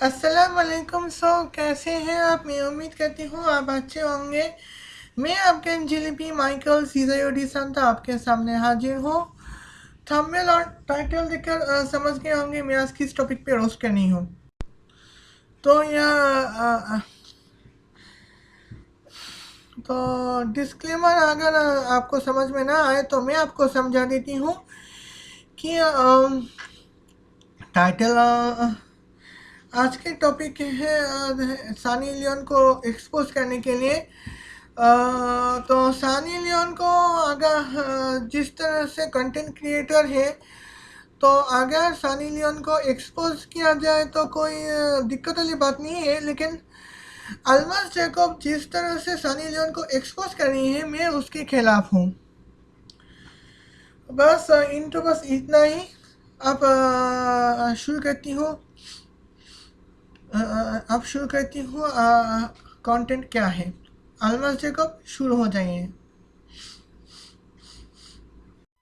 अस्सलाम वालेकुम। कैसे हैं आप? मैं उम्मीद करती हूँ आप अच्छे होंगे। मैं आपके जिलेबी माइकल सीजयोडी संता आपके सामने हाजिर हूँ। थंबनेल और टाइटल देखकर समझ गए होंगे मैं आज किस टॉपिक पे रोस्ट करनी हूँ। तो तो डिस्क्लेमर अगर आपको समझ में ना आए तो मैं आपको समझा देती हूँ कि टाइटल आज के टॉपिक है सनी लियोन को एक्सपोज करने के लिए। तो सनी लियोन को अगर जिस तरह से कंटेंट क्रिएटर है तो अगर सनी लियोन को एक्सपोज किया जाए तो कोई दिक्कत वाली बात नहीं है, लेकिन अल्मास जैकब जिस तरह से सनी लियोन को एक्सपोज कर रही है मैं उसके खिलाफ हूँ। बस बस इतना ही। अब शुरू करती हूँ कंटेंट क्या है। अल्मास जैकब शुरू हो जाइए।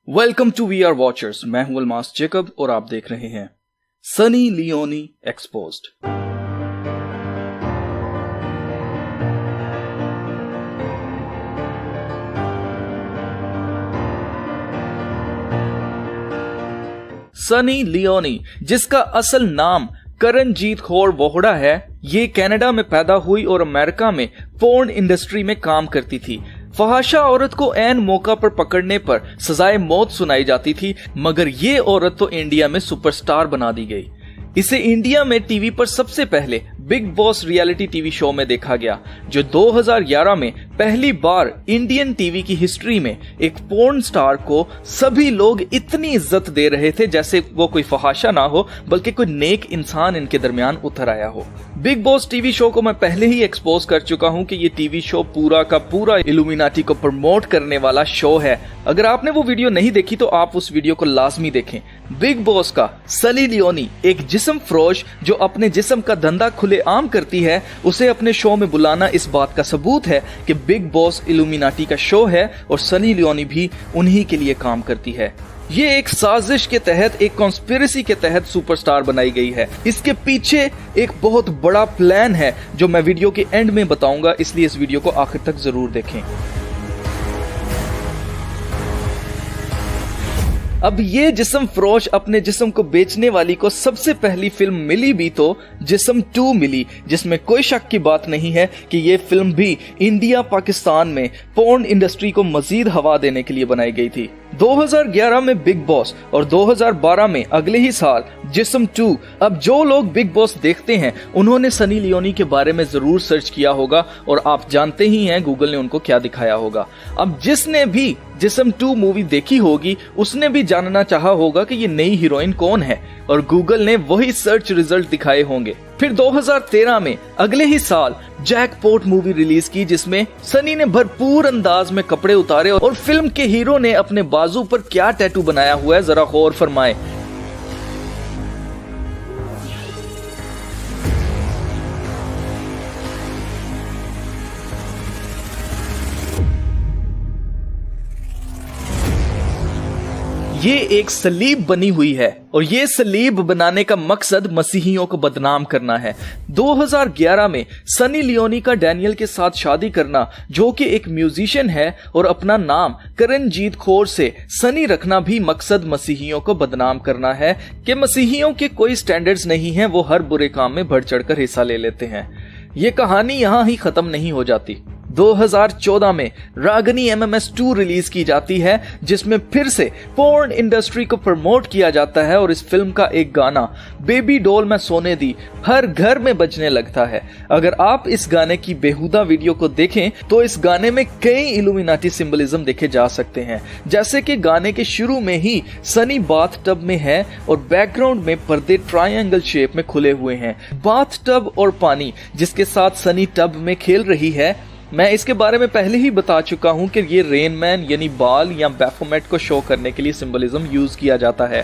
Welcome to we are watchers. मैं हूं अल्मास जैकब और आप देख रहे हैं Sunny Leone exposed. Sunny Leone, जिसका असल नाम करणजीत कौर वोहड़ा है, ये कनाडा में पैदा हुई और अमेरिका में पोर्न इंडस्ट्री में काम करती थी। फहाशा औरत को ऐन मौका पर पकड़ने पर सजाए मौत सुनाई जाती थी, मगर ये औरत तो इंडिया में सुपरस्टार बना दी गई। इसे इंडिया में टीवी पर सबसे पहले big boss reality TV show में देखा गया, जो 2011 में पहली बार इंडियन टीवी की हिस्ट्री में एक पोर्न स्टार को सभी लोग इतनी इज्जत दे रहे थे जैसे वो कोई फहाशा ना हो, बल्कि कोई नेक इंसान इनके दरमियान उतर आया हो। बिग बॉस टीवी शो को मैं पहले ही एक्सपोज कर चुका हूं कि ये टीवी शो पूरा का पूरा इल्यूमिनाटी को प्रमोट करने वाला शो है। अगर आपने वो वीडियो नहीं देखी तो आप उस वीडियो को लाजमी देखें। बिग बॉस का सनी लियोनी, एक जिस्म फरोश जो अपने जिस्म का धंधा खुलेआम करती है, उसे अपने शो में बुलाना इस बात का सबूत है कि बिग बॉस इल्यूमिनाटी का शो है और सनी लियोनी भी उन्हीं के लिए काम करती है। ये एक साजिश के तहत, एक कॉन्स्पिरेसी के तहत सुपरस्टार बनाई गई है। इसके पीछे एक बहुत बड़ा प्लान है जो मैं वीडियो के एंड में बताऊंगा, इसलिए इस वीडियो को आखिर तक जरूर देखें। अब ये जिस्म फरोश अपने जिस्म को बेचने वाली को सबसे पहली फिल्म मिली भी तो जिस्म 2 मिली, जिसमें कोई शक की बात नहीं है कि ये फिल्म भी इंडिया पाकिस्तान में पोर्न इंडस्ट्री को मजीद हवा देने के लिए बनाई गई थी। 2011 में बिग बॉस और 2012 में अगले ही साल जिस्म 2। अब जो लोग बिग बॉस देखते हैं उन्होंने सनी लियोनी के बारे में जरूर सर्च किया होगा और आप जानते ही हैं गूगल ने उनको क्या दिखाया होगा। अब जिसने भी जिस्म 2 मूवी देखी होगी उसने भी जानना चाहा होगा कि ये नई हीरोइन कौन है, और गूगल ने वही सर्च रिजल्ट दिखाए होंगे। फिर 2013 में अगले ही साल जैकपॉट मूवी रिलीज की, जिसमें सनी ने भरपूर अंदाज में कपड़े उतारे और फिल्म के हीरो ने अपने बाजू पर क्या टैटू बनाया हुआ है जरा गौर फरमाएं। ये एक सलीब बनी हुई है और ये सलीब बनाने का मकसद मसीहियों को बदनाम करना है। 2011 में सनी लियोनी का डैनियल के साथ शादी करना, जो कि एक म्यूजिशियन है, और अपना नाम करणजीत कौर से सनी रखना भी मकसद मसीहियों को बदनाम करना है कि मसीहियों के कोई स्टैंडर्ड्स नहीं है, वो हर बुरे काम में बढ़ चढ़कर हिस्सा ले लेते हैं। ये कहानी यहाँ ही खत्म नहीं हो जाती। 2014 में रागनी MMS 2 रिलीज की जाती है, जिसमें फिर से पोर्न इंडस्ट्री को प्रमोट किया जाता है और इस फिल्म का एक गाना बेबी डॉल मैं सोने दी हर घर में बजने लगता है। अगर आप इस गाने की बेहुदा वीडियो को देखें तो इस गाने में कई इल्यूमिनाटी सिंबलिज्म देखे जा सकते हैं, जैसे कि गाने के शुरू में ही सनी बाथ टब में है और बैकग्राउंड में पर्दे ट्रायंगल शेप में खुले हुए हैं। बाथ टब और पानी जिसके साथ सनी टब में खेल रही है, मैं इसके बारे में पहले ही बता चुका हूं कि ये रेन मैन यानी बाल या बैफोमेट को शो करने के लिए सिंबलिज्म यूज किया जाता है।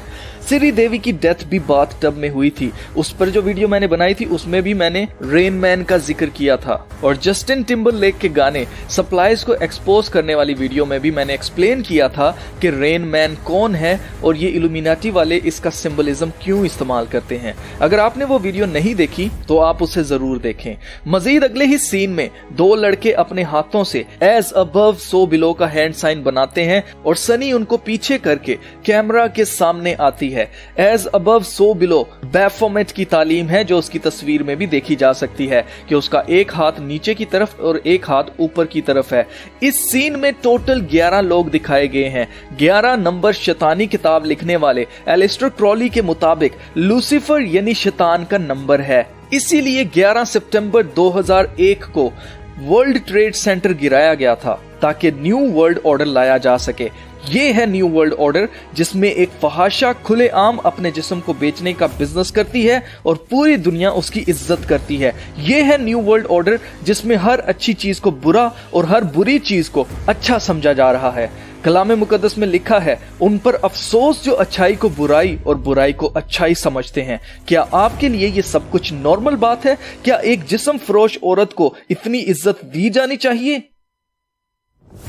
श्री देवी की डेथ भी बाथ टब में हुई थी, उस पर जो वीडियो मैंने बनाई थी उसमें भी मैंने रेन मैन का जिक्र किया था। और जस्टिन टिम्बरलेक के गाने सप्लाइज को एक्सपोज करने वाली वीडियो में भी मैंने एक्सप्लेन किया था कि रेन मैन कौन है और ये इल्यूमिनाटी वाले इसका सिंबलिज्म क्यों इस्तेमाल करते हैं। अगर आपने वो वीडियो नहीं देखी तो आप उसे जरूर देखें। मजीद अगले ही सीन में दो लड़के अपने हाथों से एज अबव सो बिलो का हैंड साइन बनाते हैं और सनी उनको पीछे करके कैमरा के सामने आती है। एज अबव सो बिलो बैफोमेट की तालीम है जो उसकी तस्वीर में भी देखी जा सकती है कि उसका एक हाथ नीचे की तरफ और एक हाथ ऊपर की तरफ है। इस सीन में टोटल 11 लोग दिखाए गए हैं। 11 नंबर शैतानी किताब लिखने वाले एलिस्टर क्रॉली के मुताबिक लूसीफर यानी शैतान का नंबर है। इसीलिए 11 सितंबर 2001 को वर्ल्ड ट्रेड सेंटर गिराया गया था ताकि न्यू वर्ल्ड ऑर्डर लाया जा सके। ये है न्यू वर्ल्ड ऑर्डर जिसमें एक फहाशा खुलेआम अपने जिस्म को बेचने का बिजनेस करती है और पूरी दुनिया उसकी इज्जत करती है। ये है न्यू वर्ल्ड ऑर्डर जिसमें हर अच्छी चीज को बुरा और हर बुरी चीज को अच्छा समझा जा रहा है। कलाम मुकद्दस में लिखा है, उन पर अफसोस जो अच्छाई को बुराई और बुराई को अच्छाई समझते हैं। क्या आपके लिए ये सब कुछ नॉर्मल बात है? क्या एक जिस्म फरोश औरत को इतनी इज्जत दी जानी चाहिए?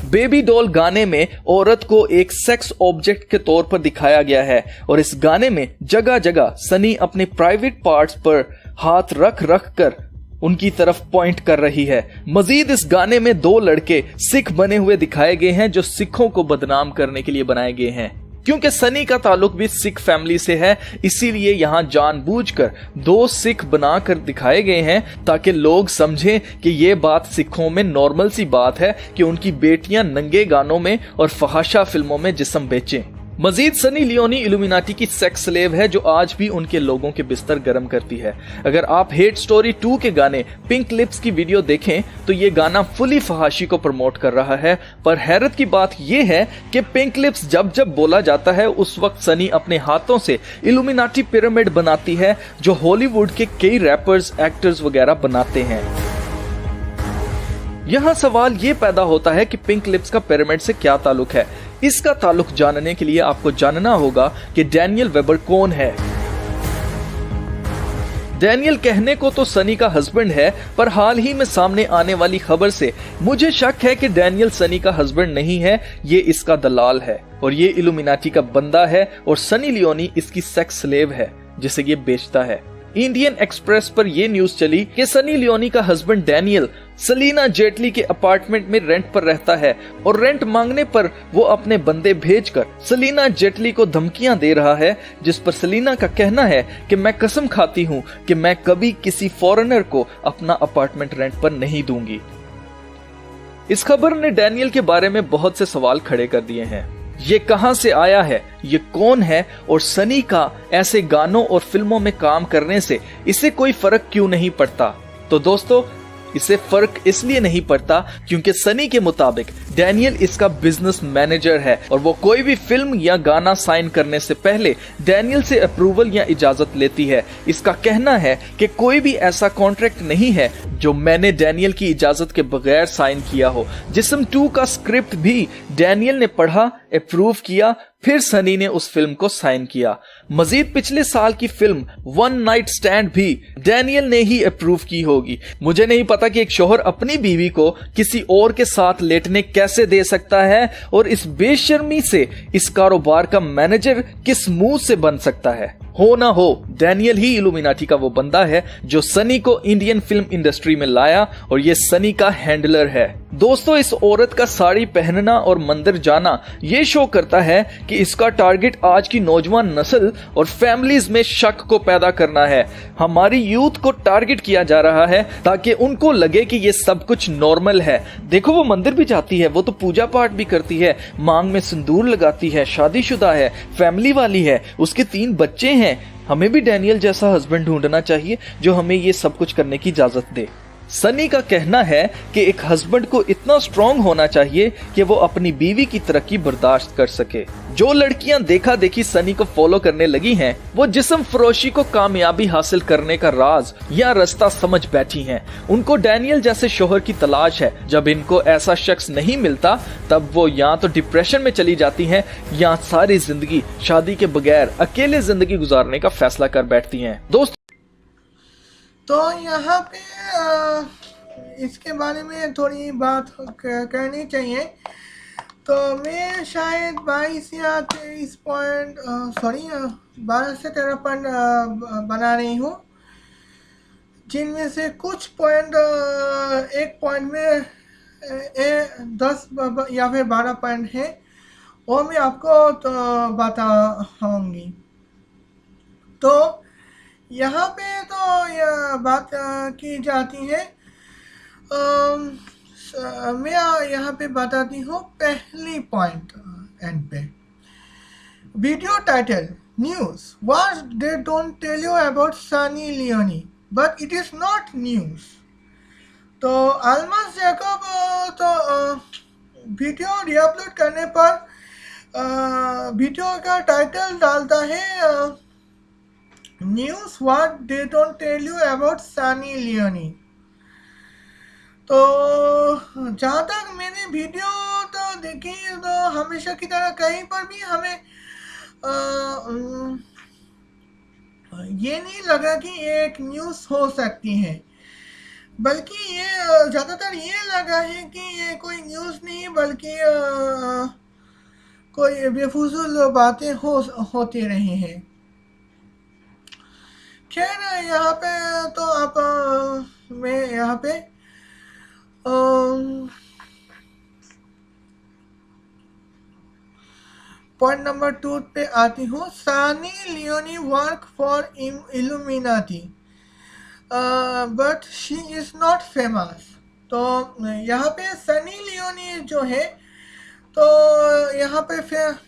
बेबी डॉल गाने में औरत को एक सेक्स ऑब्जेक्ट के तौर पर दिखाया गया है और इस गाने में जगह जगह सनी अपने प्राइवेट पार्ट्स पर हाथ रख रख कर उनकी तरफ पॉइंट कर रही है। मजीद इस गाने में दो लड़के सिख बने हुए दिखाए गए हैं जो सिखों को बदनाम करने के लिए बनाए गए हैं। क्योंकि सनी का ताल्लुक भी सिख फैमिली से है, इसीलिए यहाँ जानबूझकर दो सिख बनाकर दिखाए गए हैं ताकि लोग समझें कि ये बात सिखों में नॉर्मल सी बात है कि उनकी बेटियां नंगे गानों में और फहाशा फिल्मों में जिस्म बेचें। मजीद सनी लियोनी इल्यूमिनाटी की सेक्स स्लेव है जो आज भी उनके लोगों के बिस्तर गर्म करती है। अगर आप हेट स्टोरी 2 के गाने पिंक लिप्स की वीडियो देखें तो ये गाना फुली फहाशी को प्रमोट कर रहा है। पर हैरत की बात यह है कि पिंक लिप्स जब जब बोला जाता है उस वक्त सनी अपने हाथों से इल्यूमिनाटी पिरामिड बनाती है जो हॉलीवुड के कई रैपर्स, एक्टर्स वगैरह बनाते हैं। यहाँ सवाल ये पैदा होता है कि पिंक लिप्स का पिरामिड से क्या ताल्लुक है। इसका ताल्लुक जानने के लिए आपको जानना होगा कि डैनियल वेबर कौन है। डैनियल कहने को तो सनी का हस्बैंड है, पर हाल ही में सामने आने वाली खबर से मुझे शक है कि डैनियल सनी का हस्बैंड नहीं है, ये इसका दलाल है और ये इल्यूमिनाटी का बंदा है और सनी लियोनी इसकी सेक्स स्लेव है जिसे ये बेचता है। इंडियन एक्सप्रेस पर यह न्यूज चली कि सनी लियोनी का हस्बैंड डैनियल सलीना जेटली के अपार्टमेंट में रेंट पर रहता है और रेंट मांगने पर वो अपने बंदे भेजकर सलीना जेटली को धमकियां दे रहा है, जिस पर सलीना का कहना है कि मैं कसम खाती हूं कि मैं कभी किसी फॉरेनर को अपना अपार्टमेंट रेंट पर नहीं दूंगी। इस खबर ने डैनियल के बारे में बहुत से सवाल खड़े कर दिए हैं। ये कहां से आया है, ये कौन है और सनी का ऐसे गानों और फिल्मों में काम करने से इसे कोई फर्क क्यों नहीं पड़ता? तो दोस्तों, इसे फर्क इसलिए नहीं पड़ता क्योंकि सनी के मुताबिक डैनियल इसका बिजनेस मैनेजर है और वो कोई भी फिल्म या गाना साइन करने से पहले डैनियल से अप्रूवल या इजाजत लेती है। इसका कहना है कि कोई भी ऐसा कॉन्ट्रैक्ट नहीं है जो मैंने डैनियल की इजाजत के बगैर साइन किया हो। जिस्म 2 का स्क्रिप्ट भी डैनियल ने पढ़ा, अप्रूव किया, फिर सनी ने उस फिल्म को साइन किया। मजीद पिछले साल की फिल्म वन नाइट स्टैंड भी डैनियल ने ही अप्रूव की होगी। मुझे नहीं पता कि एक शौहर अपनी बीवी को किसी और के साथ लेटने कैसे दे सकता है और इस बेशर्मी से इस कारोबार का मैनेजर किस मुंह से बन सकता है। हो ना हो, डैनियल ही इल्यूमिनाटी का वो बंदा है जो सनी को इंडियन फिल्म इंडस्ट्री में लाया और ये सनी का हैंडलर है। दोस्तों, इस औरत का साड़ी पहनना और मंदिर जाना ये शो करता है कि इसका टारगेट आज की नौजवान नस्ल और फैमिलीज में शक को पैदा करना है। हमारी यूथ को टारगेट किया जा रहा है ताकि उनको लगे कि ये सब कुछ नॉर्मल है। देखो, वो मंदिर भी जाती है, वो तो पूजा पाठ भी करती है, मांग में सिंदूर लगाती है, शादीशुदा है, फैमिली वाली है, उसके 3 बच्चे हैं। हमें भी डैनियल जैसा हस्बैंड ढूंढना चाहिए जो हमें ये सब कुछ करने की इजाजत दे। सनी का कहना है कि एक हस्बैंड को इतना स्ट्रांग होना चाहिए कि वो अपनी बीवी की तरक्की बर्दाश्त कर सके। जो लड़कियां देखा देखी सनी को फॉलो करने लगी हैं, वो जिस्म फरोशी को कामयाबी हासिल करने का राज या रास्ता समझ बैठी हैं। उनको डैनियल जैसे शोहर की तलाश है। जब इनको ऐसा शख्स नहीं मिलता तब वो या तो डिप्रेशन में चली जाती हैं या सारी जिंदगी शादी के बगैर अकेले जिंदगी गुजारने का फैसला कर बैठती हैं। दोस्त तो यहाँ पे इसके बारे में थोड़ी बात करनी चाहिए। तो मैं शायद 22 या 23 पॉइंट 12 से 13 पॉइंट बना रही हूँ, जिनमें से कुछ पॉइंट एक पॉइंट में 10 या फिर 12 पॉइंट है, वो मैं आपको तो बताऊंगी। तो यहाँ पे तो यह बात की जाती है। मैं यहाँ पे बताती हूँ पहली पॉइंट एंड पे। Video title news what they don't tell you about Sunny Leone but it is not news. तो अल्मास जैकब तो वीडियो रीअपलोड करने पर वीडियो का टाइटल डालता है news what they don't tell you about Sunny Leone. तो जहाँ तक मैंने वीडियो तो देखी, तो हमेशा की तरह कहीं पर भी हमें ये नहीं लगा कि ये एक न्यूज़ हो सकती है, बल्कि ये ज़्यादातर ये लगा है कि ये कोई न्यूज़ नहीं बल्कि कोई बेफुजूल बातें होती रही हैं। खैर यहाँ पे तो आप मैं यहाँ पे पॉइंट नंबर 2 पे आती हूँ। Sunny Leone work for illuminati but she is not famous. तो यहाँ पे सनी लियोनी जो है, तो यहाँ पे फिर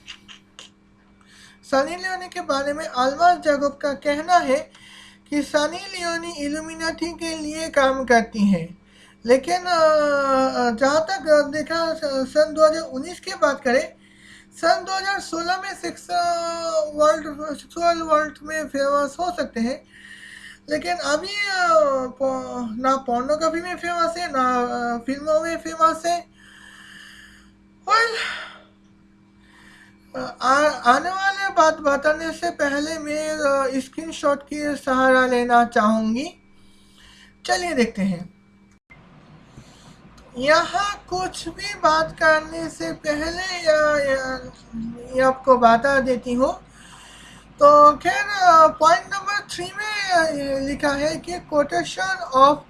सनी लियोनी के बारे में अल्मास जैकब का कहना है कि सनी लियोनी इल्यूमिनाटी के लिए काम करती हैं, लेकिन जहाँ तक देखा सन 2019 की बात करें, सन 2016 में सेक्सुअल वर्ल्ड में फेमस हो सकते हैं, लेकिन अभी ना पोर्नोग्राफी में फेमस है ना फिल्मों में फेमस है। आने वाले बात बताने से पहले मैं स्क्रीनशॉट की सहारा लेना चाहूँगी। चलिए देखते हैं। यहाँ कुछ भी बात करने से पहले ये आपको बता देती हूँ। तो खैर पॉइंट नंबर 3 में लिखा है कि quotation of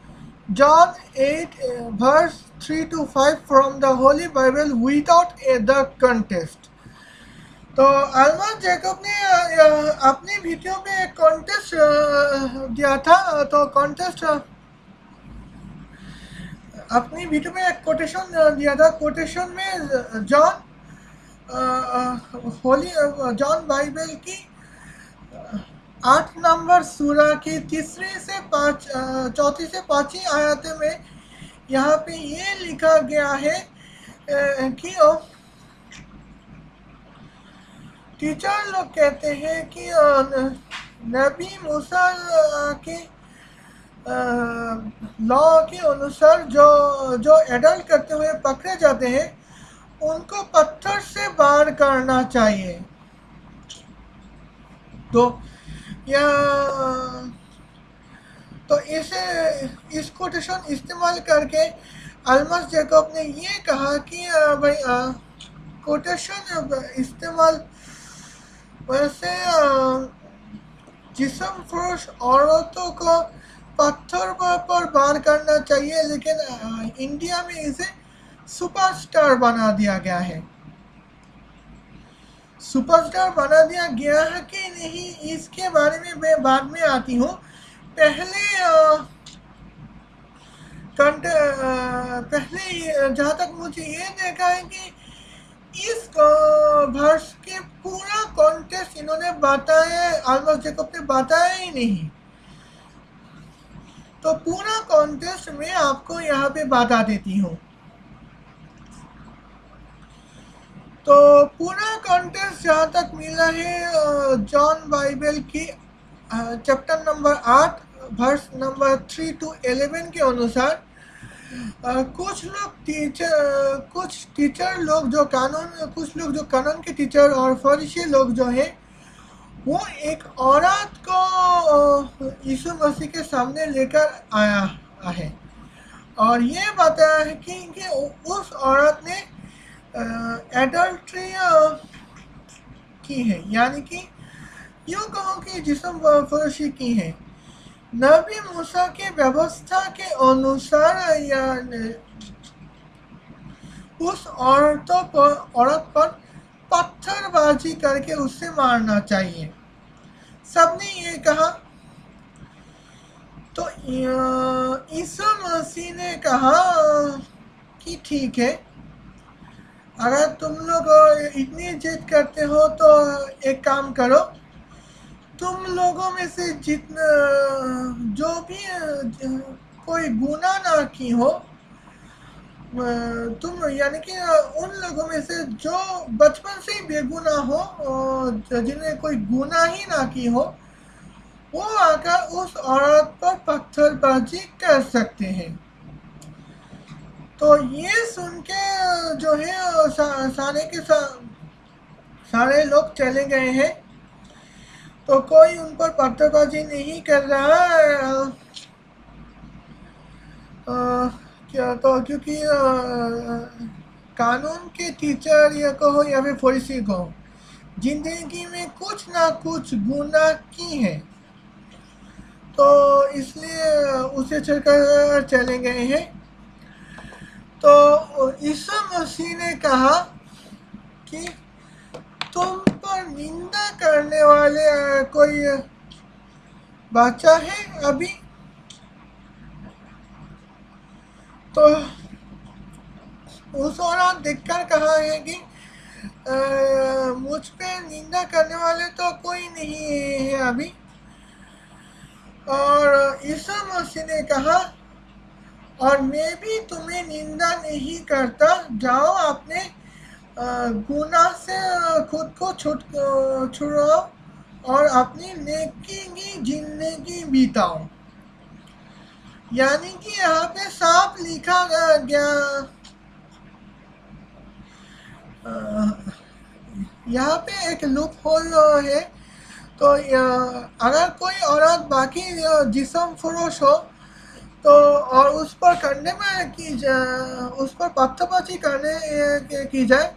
John 8 verse 3 to 5 from the Holi Bible without the contest. तो अल्मास जैकब ने अपनी वीडियो में एक कॉन्टेस्ट दिया था। तो कॉन्टेस्ट अपनी वीडियो में एक कोटेशन दिया था। कोटेशन में जॉन बाइबल की 8 नंबर सूरा की 3 से 5 चौथी से 5वीं आयत में यहाँ पे ये लिखा गया है कि टीचर लोग कहते हैं कि नबी मूसा के लॉ के अनुसार जो एडल्ट करते हुए पकड़े जाते हैं उनको पत्थर से वार करना चाहिए। तो इस कोटेशन इस्तेमाल करके अल्मास जैकब ने ये कहा कि भाई कोटेशन इस्तेमाल वैसे जिस्म फरोश औरतों को पत्थर पर वार करना चाहिए, लेकिन इंडिया में इसे सुपरस्टार बना दिया गया है। सुपरस्टार बना दिया गया है कि नहीं, इसके बारे में मैं बाद में आती हूँ। पहले जहाँ तक मुझे ये देखा है कि इस वर्ष के पूरा कॉन्टेस्ट इन्होंने बताया, अल्मास जैकब ने बताया ही नहीं। तो पूरा कॉन्टेक्स्ट मैं आपको यहाँ पे बता देती हूँ। तो पूरा कॉन्टेक्स्ट जहाँ तक मिला है जॉन बाइबल की chapter number 8 verse number 3 to 11 के अनुसार कुछ टीचर लोग जो कानून के टीचर और फरीसी लोग जो है वो एक औरत को यीशु मसीह के सामने लेकर आया है और ये बताया है कि उस औरत ने एडल्ट्री की है, यानी कि यूँ कहो कि जिस्म फरोशी की है। नबी मूसा के व्यवस्था के अनुसार या उस औरत पर पत्थरबाजी करके उसे मारना चाहिए। सबने ये कहा। तो यीशु मसीह ने कहा कि ठीक है, अगर तुम लोग इतनी जिद करते हो तो एक काम करो, तुम लोगों में से जितना जो भी कोई गुनाह ना की हो, तुम यानी कि उन लोगों में से जो बचपन से ही बेगुनाह हो, जिन्हें कोई गुनाह ही ना की हो, वो आकर उस औरत पर पत्थरबाजी कर सकते हैं। तो ये सुन के जो है सारे लोग चले गए हैं। तो कोई उन पर पत्थरबाजी नहीं कर रहा है क्योंकि कानून के टीचर या कहो या फिर फरीसी कहो, जिंदगी में कुछ ना कुछ गुनाह की है, तो इसलिए उसे छोड़कर चले गए हैं। तो यीशु मसीह ने कहा कि तुम पर निंदा करने वाले कोई बच्चा है अभी? तो उस औरत देखकर कहा है कि मुझ पे निंदा करने वाले तो कोई नहीं है अभी। और यीशु मसीह ने कहा, और मैं भी तुम्हें निंदा नहीं करता, जाओ अपने गुनाह से खुद को छुड़ाओ और अपनी नेकी की जिंदगी बिताओ। यानी कि यहाँ पे साफ लिखा गया, यहाँ पे एक लूप होल है। तो अगर कोई औरत बाकी जिस्म फरोश हो तो और उस पर करने में उस पर पत्थरबाजी करने की जाए,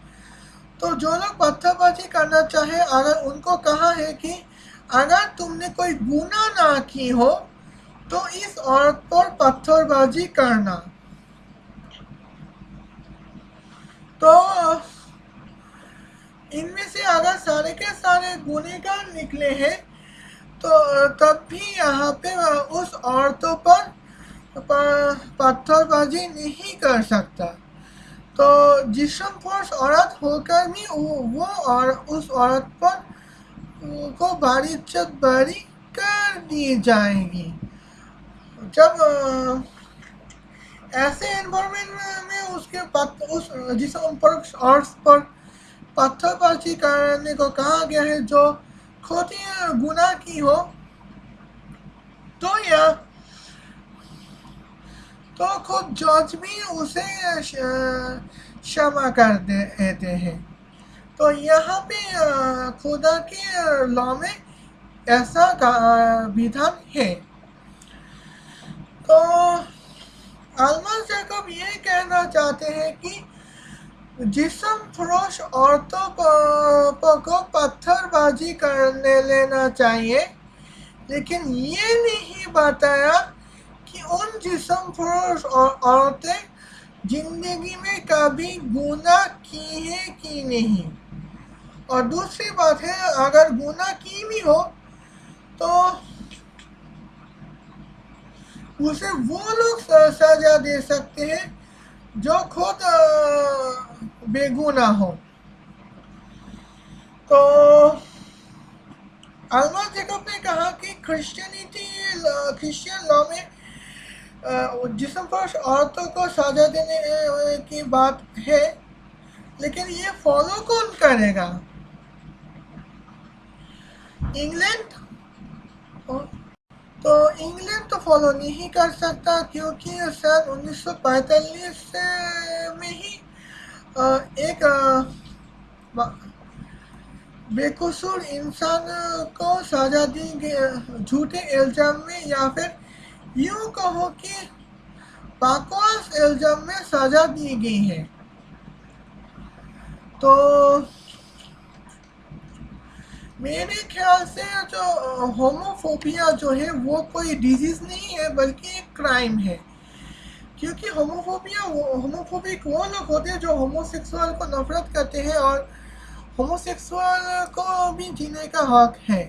तो जो लोग पत्थरबाजी करना चाहे, अगर उनको कहा है कि अगर तुमने कोई गुनाह ना की हो तो इस औरत पर पत्थरबाजी करना। तो इनमें से अगर सारे के सारे गुनहगार निकले हैं तो तब भी यहाँ पे उस औरतों पर पत्थरबाजी नहीं कर सकता। तो जिस्म फरोश औरत होकर भी वो और उस औरत पर को भारी इज्जत बारी कर दी जाएगी। जब ऐसे एनवायरमेंट में उस जिस्म फरोश औरत पर पत्थरबाजी करने को कहा गया है जो खुद ही गुनाह की हो, तो खुद जज भी उसे क्षमा कर देते हैं। तो यहाँ पे खुदा के लॉ में ऐसा विधान है। तो अल्मास जैकब ये कहना चाहते हैं कि जिस्म फरोश औरतों को पत्थरबाजी करने लेना चाहिए, लेकिन ये नहीं बताया कि उन जिस्म फरोश औरतें जिंदगी में कभी गुनाह की है कि नहीं। और दूसरी बात है, अगर गुनाह की भी हो तो उसे वो लोग सजा दे सकते हैं जो खुद बेगुनाह हो। तो अल्मास जैकब ने कहा कि क्रिश्चियन लॉ में जिस्म फरोश औरतों को सजा देने की बात है, लेकिन ये फॉलो कौन करेगा? इंग्लैंड? तो इंग्लैंड तो फॉलो नहीं कर सकता, क्योंकि सन 1945 में ही एक बेकसूर इंसान को सजा दी गई झूठे इल्जाम में, या फिर यूं कहो कि बकवास इल्जाम में सजा दी गई है। तो मेरे ख्याल से जो होमोफोबिया जो है वो कोई डिजीज नहीं है, बल्कि एक क्राइम है। क्योंकि होमोफोबिक वो लोग होते हैं जो होमोसेक्सुअल को नफरत करते हैं, और होमोसेक्सुअल को भी जीने का हक है।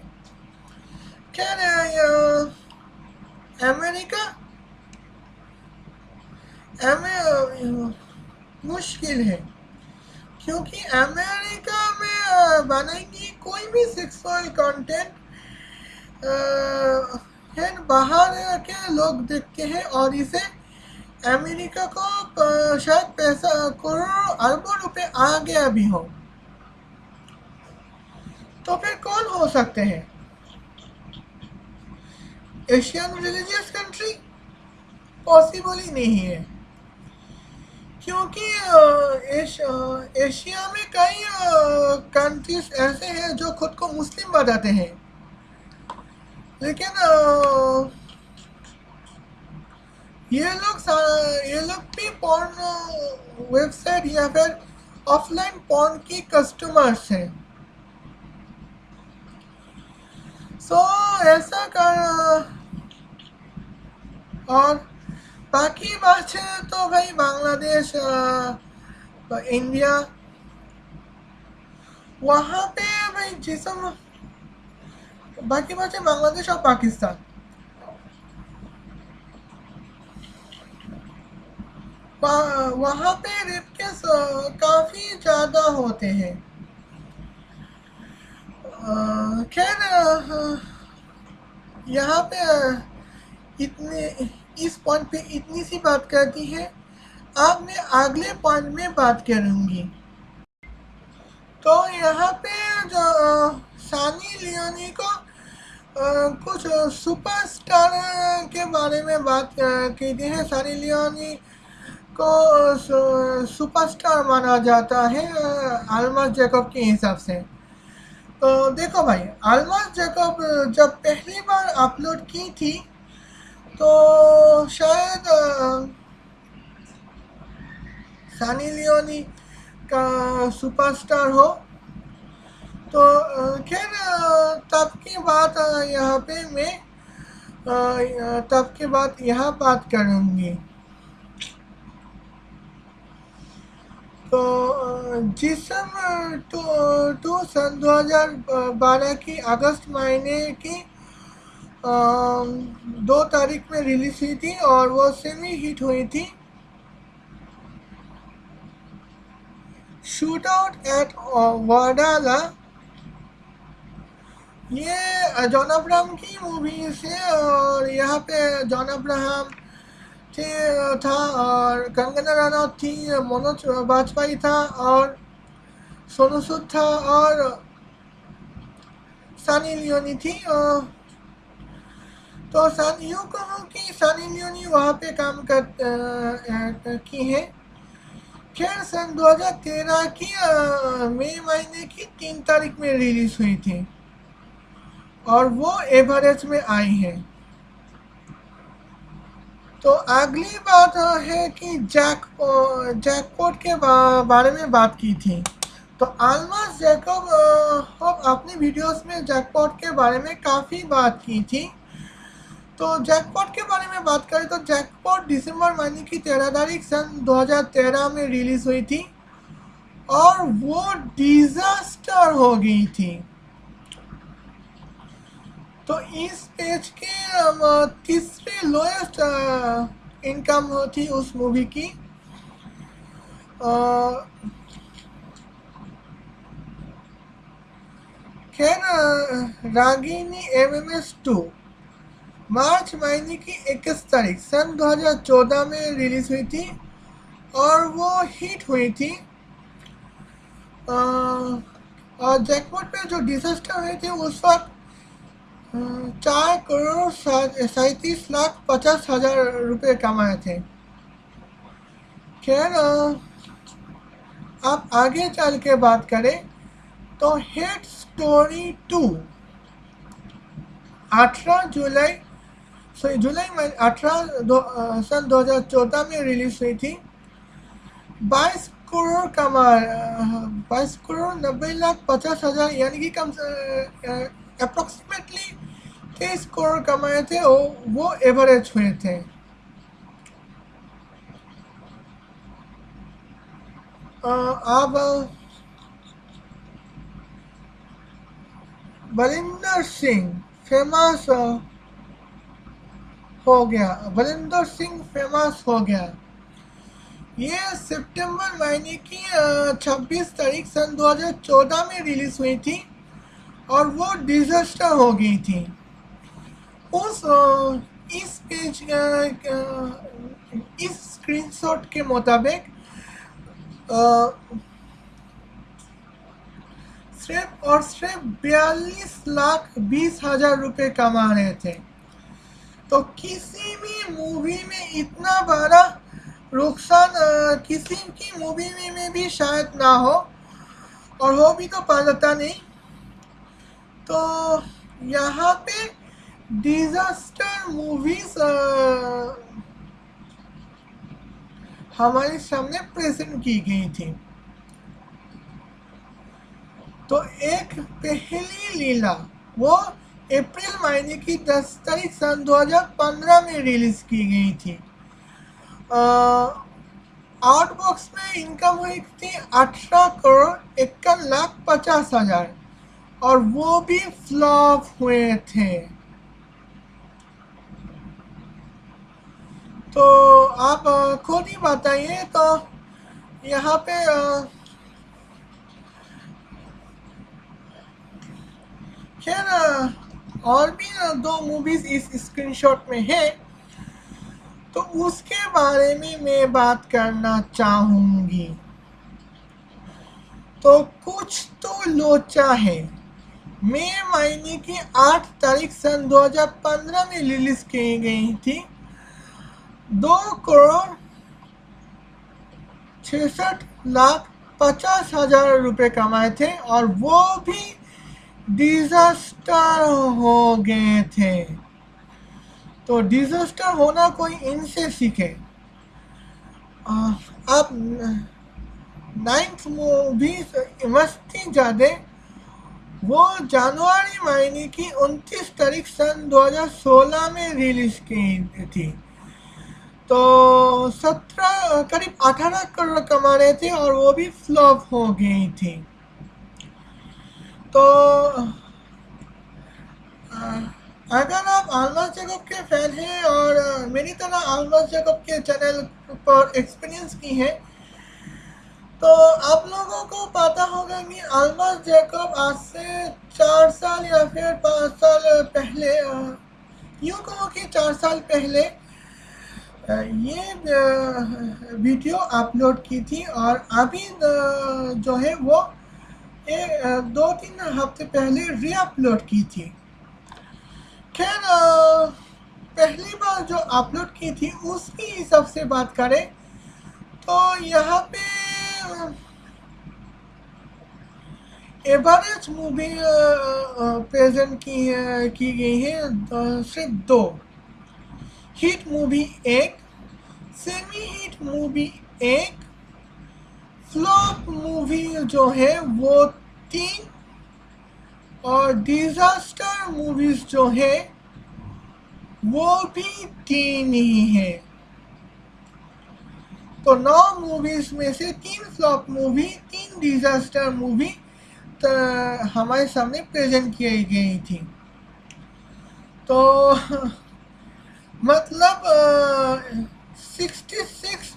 खैर, अमेरिका मुश्किल है, क्योंकि अमेरिका में बनेगी कोई भी सेक्सुअल कंटेंट है, बाहर के लोग देखते हैं और इसे अमेरिका को शायद पैसा करोड़ों अरबों रुपए आ गया भी हो। तो फिर कौन हो सकते हैं? Asian religious country? पॉसिबल ही नहीं है, क्योंकि एशिया में कई कंट्रीज ऐसे हैं जो खुद को मुस्लिम बताते हैं, लेकिन ये लोग भी पॉर्न वेबसाइट या फिर ऑफलाइन पॉर्न की कस्टमर्स हैं। सो ऐसा कर, और बाकी बात है तो भाई बांग्लादेश, इंडिया, वहाँ पे भाई जिसम, बाकी बात है बांग्लादेश और पाकिस्तान, वहाँ पे रेप केस काफ़ी ज़्यादा होते हैं। खैर, यहाँ पे इतने इस पॉइंट पे इतनी सी बात करती है। अब मैं अगले पॉइंट में बात करूँगी। तो यहाँ पे जो सानी लियोनी को कुछ सुपरस्टार के बारे में बात कहते हैं। सानी लियोनी को सुपरस्टार माना जाता है अल्मा जैकब के हिसाब से। तो देखो भाई, अल्मा जैकब जब पहली बार अपलोड की थी तो शायद सानी लियोनी का सुपरस्टार हो। तो खैर, तब की बात यहाँ पे मैं तब की बात यहाँ बात करूँगी। तो जिसम टू सन 2012 की अगस्त महीने की 2 तारीख में रिलीज हुई थी और वो सेमी हिट हुई थी। शूट आउट एट वाडाला, ये जॉन अब्राहम की मूवी है, और यहाँ पे जॉन अब्राहम था और कंगना रनौत थी, मनोज बाजपेयी था और सोनू सूद था और सानी लियोनी थी। तो यूँ कहूँ कि सानी लियोनी वहाँ पे काम की है। खैर, सन 2013 की मई महीने की 3 तारीख में रिलीज हुई थी और वो एवरेज में आई है। तो अगली बात है कि जैकपॉट के बारे में बात की थी। तो अल्मा जैकब अपनी वीडियोस में जैकपॉट के बारे में काफ़ी बात की थी। तो जैकपॉट के बारे में बात करें तो जैकपॉट दिसंबर महीने की 13 तारीख सन 2013 में रिलीज हुई थी और वो डिजास्टर हो गई थी। तो इस पेज के तीसरे लोएस्ट इनकम थी उस मूवी की। खैर, रागिनी MMS 2 मार्च महीने की 21 तारीख सन 2014 में रिलीज हुई थी और वो हिट हुई थी। और जैकपॉट पे जो डिजास्टर हुए थे उस वक्त 4,37,50,000 कमाए थे। खैर आप आगे चल के बात करें तो हिट स्टोरी 2 18 जुलाई जुलाई में 18 सन 2014 में रिलीज हुई थी। 22 करोड़ कमा 22 करोड़ 90,50,000 यानी कि कम अप्रोक्सीमेटली 23 करोड़ कमाए थे। वो एवरेज हुए थे। अब बलिंदर सिंह फेमस हो गया। बलिंदर सिंह फेमस हो गया। ये सितंबर महीने की 26 तारीख सन 2014 में रिलीज हुई थी और वो डिजास्टर हो गई थी। उस इस पेज इस स्क्रीनशॉट के मुताबिक सिर्फ और सिर्फ 42,20,000 रुपये कमा रहे थे। तो किसी भी मूवी में इतना बड़ा नुकसान किसी की मूवी में भी शायद ना हो, और हो भी तो पाता नहीं। तो यहाँ पे डिजास्टर मूवीज हमारे सामने प्रेजेंट की गई थी। तो एक पहली लीला वो अप्रैल महीने की 10 तारीख सन 2015 में रिलीज की गई थी। आउट बॉक्स में इनकम हुई थी 18 करोड़ 51,50,000 और वो भी फ्लॉप हुए थे। तो आप खुद ही बताइए। तो यहाँ पे खैर और भी 2 मूवीज इस स्क्रीनशॉट में है, तो उसके बारे में मैं बात करना चाहूंगी। तो कुछ तो लोचा है मई महीने की 8 तारीख सन 2015 में रिलीज की गई थी। 2 करोड़ 66,50,000 रुपये कमाए थे और वो भी डिजास्टर हो गए थे। तो डिजास्टर होना कोई इनसे सीखे। आप 9th मूवी मस्ती जादे वो जनवरी महीने की 29 तारीख सन 2016 में रिलीज की थी। तो 17 करीब 18 करोड़ कमा रहे थे और वो भी फ्लॉप हो गई थी। तो अगर आप आलमास जैकब के फैन हैं और मेरी तरह आलमास जैकब के चैनल पर एक्सपीरियंस की है, तो आप लोगों को पता होगा कि आलमास जैकब आज से 4 साल या फिर 5 साल पहले, यूँ कहो कि 4 साल पहले ये वीडियो अपलोड की थी और अभी जो है वो 2-3 हफ्ते पहले री अपलोड की थी। खैर पहली बार जो अपलोड की थी उसकी हिसाब से बात करें तो यहाँ पे एवरेज मूवी प्रेजेंट की गई है सिर्फ 2। Hit movie 1, semi hit movie 1, flop movie जो है वो 3 और डिजास्टर मूवीज जो है वो भी 3 ही है। तो 9 मूवीज में से 3 फ्लॉप मूवी, 3 डिजास्टर मूवी हमारे सामने प्रेजेंट की गई थी। तो मतलब 66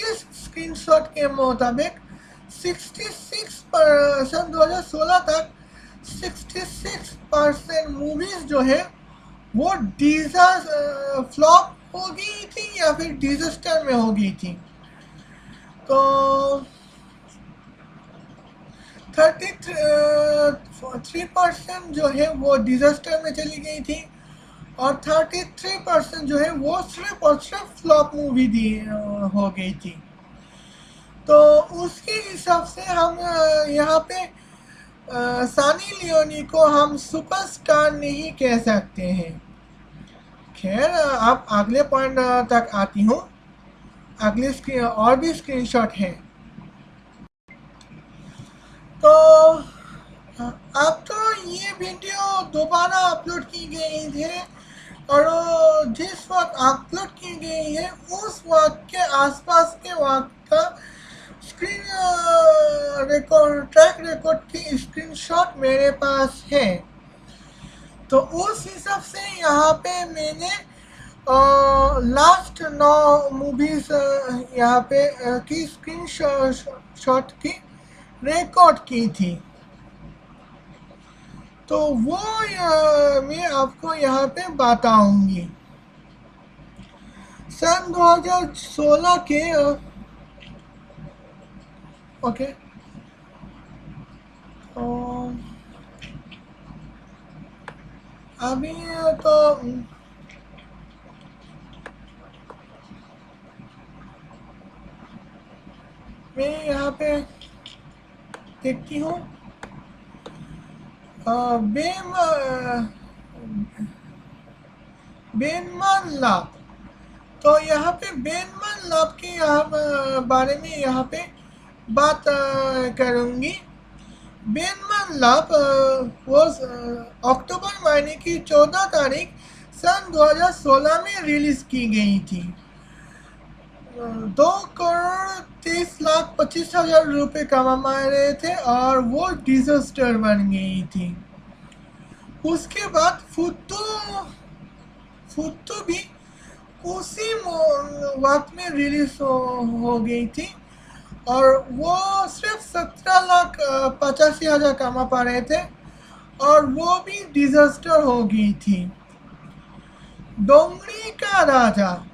इस स्क्रीनशॉट के मुताबिक 66 सन 2016 तक 66% मूवीज जो है वो डिजास्टर फ्लॉप हो गई थी या फिर डिजास्टर में हो गई थी। तो 33% जो है वो डिजास्टर में चली गई थी और 33% जो है वो सिर्फ और सिर्फ फ्लॉप मूवी दी हो गई थी। तो उसके हिसाब से हम यहाँ पे सानी लियोनी को हम सुपरस्टार नहीं कह सकते हैं। खैर अब अगले पॉइंट तक आती हूँ। अगले स्क्रीन और भी स्क्रीनशॉट है। तो अब तो ये वीडियो दोबारा अपलोड की गई है और जिस वक्त अपलोड की गई है उस वक्त के आसपास के वक्त का स्क्रीन रिकॉर्ड ट्रैक रिकॉर्ड की स्क्रीनशॉट मेरे पास है। तो उस हिसाब से यहाँ पे मैंने लास्ट 9 मूवीज यहाँ पे की स्क्रीन शॉट की रिकॉर्ड की थी। तो वो मैं आपको यहाँ पे बताऊंगी। सन 2016 के ओके तो अभी तो मैं यहाँ पे देखती हूँ बेनमान लाभ। तो यहाँ पे बेनमान लाभ के बारे में यहाँ पे बात करूँगी। बेनमान लाभ वो अक्टूबर महीने की 14 तारीख सन 2016 में रिलीज की गई थी। 2,23,25,000 रुपये कमा रहे थे और वो डिजास्टर बन गई थी। उसके बाद फुत्तू भी उसी वक्त में रिलीज हो गई थी और वो सिर्फ 17,85,000 कमा पा रहे थे और वो भी डिजास्टर हो गई थी। डोंगरी का राजा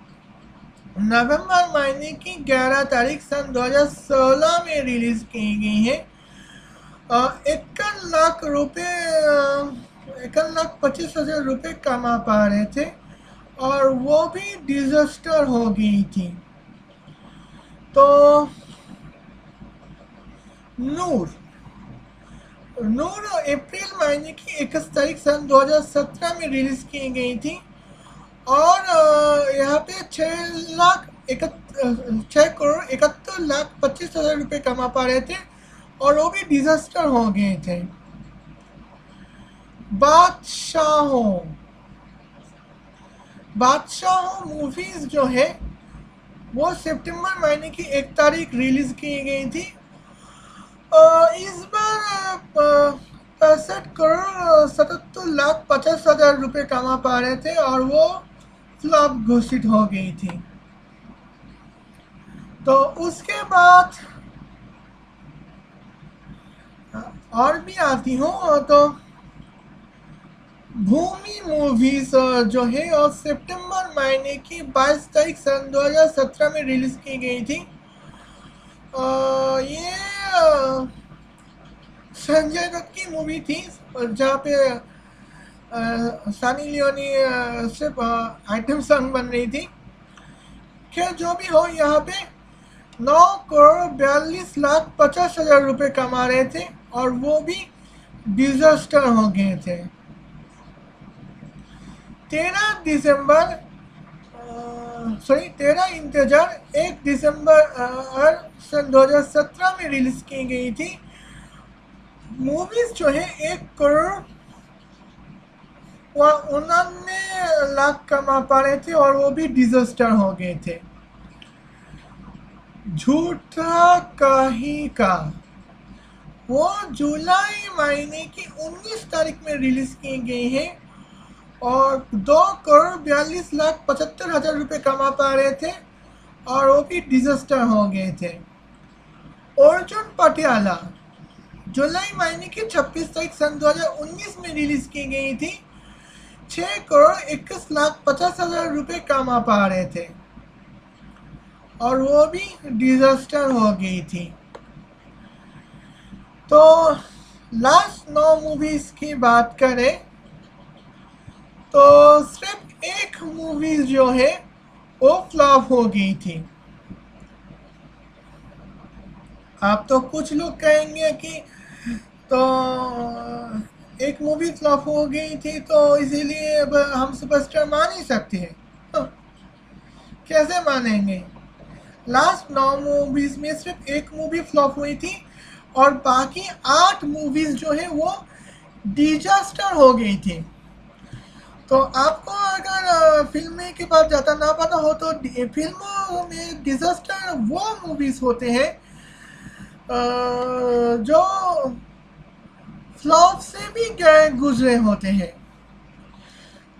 नवंबर महीने की 11 तारीख सन 2016 में रिलीज की गई है। 51,25,000 रुपये कमा पा रहे थे और वो भी डिजास्टर हो गई थी। तो नूर अप्रैल महीने की 21 तारीख सन 2017 में रिलीज की गई थी और यहाँ पे 6,71,25,000 रुपये कमा पा रहे थे और वो भी डिजास्टर हो गए थे। बादशाहों मूवीज जो है वो सितंबर महीने की 1 तारीख रिलीज की गई थी। इस बार 65,77,50,000 रुपये कमा पा रहे थे और वो फ्लॉप घोषित हो गई थी। तो उसके बाद और भी आती हूँ तो भूमि मूवीज जो है और सितंबर महीने की 22 तारीख सन 2017 में रिलीज की गई थी। ये संजय दत्त की मूवी थी जहाँ पे सनी लियोनी सिर्फ आइटम सॉन्ग बन रही थी। खैर जो भी हो यहाँ पे 9,42,50,000 रुपये कमा रहे थे और वो भी डिजास्टर हो गए थे। 13 इंतजार 1 दिसंबर सन 2017 में रिलीज की गई थी। मूवीज जो है 1,99,00,000 कमा पा रहे थे और वो भी डिजास्टर हो गए थे। झूठा कहीं का वो जुलाई महीने की 19 तारीख में रिलीज की गई है और 2,42,75,000 रुपये कमा पा रहे थे और वो भी डिजास्टर हो गए थे। अर्जुन पटियाला जुलाई महीने की 26 तारीख सन 2019 में रिलीज की गई थी। 6,21,50,000 रुपए कमा पा रहे थे, और वो भी डिजास्टर हो गई थी। तो लास्ट 9 मूवीज की बात करें तो सिर्फ एक मूवी जो है वो फ्लॉप हो गई थी। आप तो कुछ लोग कहेंगे कि तो एक मूवी फ्लॉप हो गई थी तो इसीलिए अब हम सुपरस्टार मान ही सकते हैं। कैसे मानेंगे? लास्ट 9 मूवीज में सिर्फ एक मूवी फ्लॉप हुई थी और बाकी 8 मूवीज जो है वो डिजास्टर हो गई थी। तो आपको अगर फिल्म के बाद ज़्यादा ना पता हो तो फिल्मों में डिजास्टर वो मूवीज होते हैं जो फ्लॉप से भी गए गुजरे होते हैं।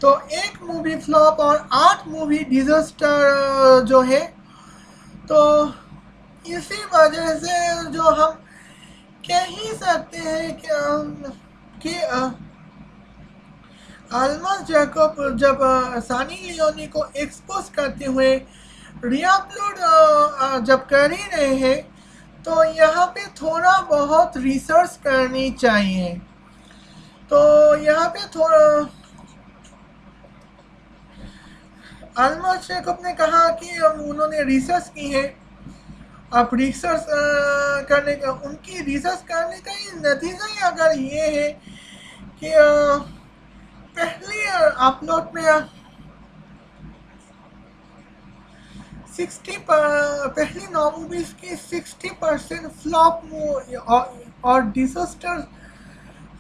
तो एक मूवी फ्लॉप और 8 मूवी डिजास्टर जो है, तो इसी वजह से जो हम कह ही सकते हैं कि अल्मा जैकब जब सानी लियोनी को एक्सपोज करते हुए रीअपलोड जब कर ही रहे हैं तो यहाँ पे थोड़ा बहुत रिसर्च करनी चाहिए। तो यहाँ पे थोड़ा अल्मा जैकब ने कहा कि उन्होंने रिसर्च की है। अब रिसर्च करने का उनकी रिसर्च करने का ही नतीजा ही अगर ये है कि पहली अपलोड में 60 पहली 9 मूवीज की 60% फ्लॉप और डिजास्टर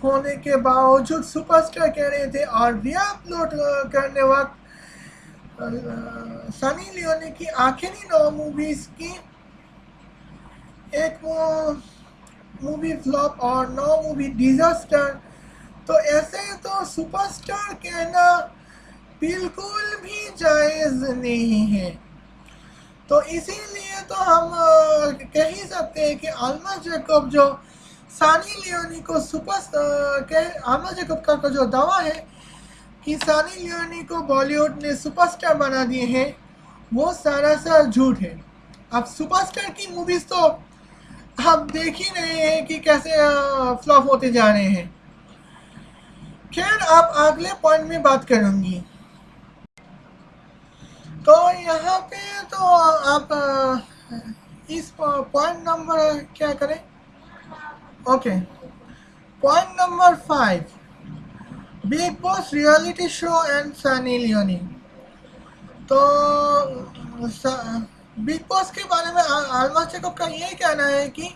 होने के बावजूद सुपरस्टार कह रहे थे, और रीअपलोड करने वक्त सनी लियोनी की आखिरी 9 मूवीज की एक मूवी फ्लॉप और 9 मूवी डिजास्टर। तो ऐसे तो सुपरस्टार कहना बिल्कुल भी जायज नहीं है। तो इसीलिए तो हम कह ही सकते हैं कि अल्मा जैकब जो सानी लियोनी को अल्मा जैकब का जो दावा है कि सानी लियोनी को बॉलीवुड ने सुपरस्टार बना दिए हैं, वो सारा झूठ है। अब सुपरस्टार की मूवीज तो आप देख ही रहे हैं कि कैसे फ्लॉप होते जा रहे हैं। खैर, आप अगले पॉइंट में बात करूंगी। तो यहाँ पे तो आप इस पॉइंट नंबर क्या करें? Okay, point number 5, big boss reality show and Sunny Leone. तो बिग बॉस के बारे में अल्मा जैकब का ये कहना है कि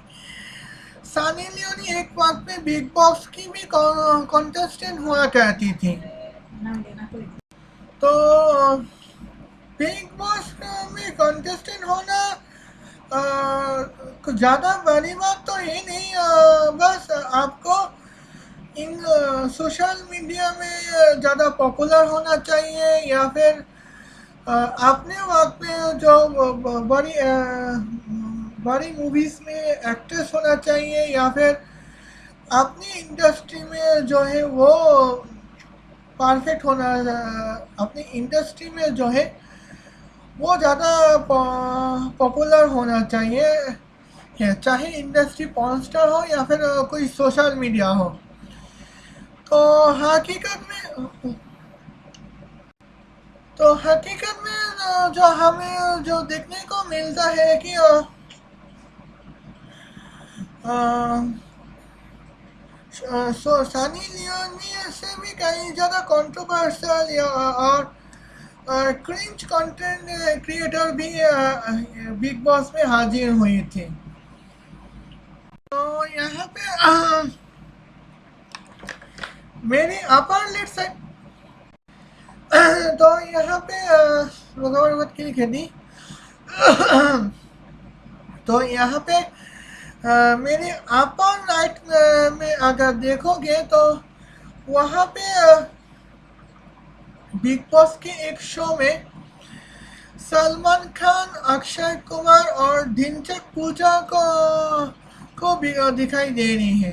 सनी लियोनी एक वक्त में बिग बॉस की भी कॉन्टेस्टेंट हुआ करती थी। तो बिग बॉस में कॉन्टेस्टेंट होना कुछ ज़्यादा बड़ी बात तो है नहीं। बस आपको इन सोशल मीडिया में ज़्यादा पॉपुलर होना चाहिए, या फिर अपने वक्त में जो बड़ी मूवीज़ में एक्ट्रेस होना चाहिए, या फिर अपनी इंडस्ट्री में जो है वो परफेक्ट होना, अपनी इंडस्ट्री में जो है वो ज़्यादा पॉपुलर होना चाहिए, चाहे इंडस्ट्री पॉर्न स्टार हो या फिर कोई सोशल मीडिया हो। तो हकीकत में जो हमें जो देखने को मिलता है कि सनी लियोनी से भी कहीं ज़्यादा कंट्रोवर्शियल या और क्रिंज कंटेंट क्रिएटर भी बिग बॉस में हाजिर हुई थी। तो यहाँ पे मेरी अपर लेट साइड तो यहाँ पे भगवान की खेती तो यहाँ पे मेरे अपर राइट में अगर देखोगे तो वहाँ पे बिग बॉस के एक शो में सलमान खान, अक्षय कुमार और ढिंचक पूजा को भी दिखाई दे रही है।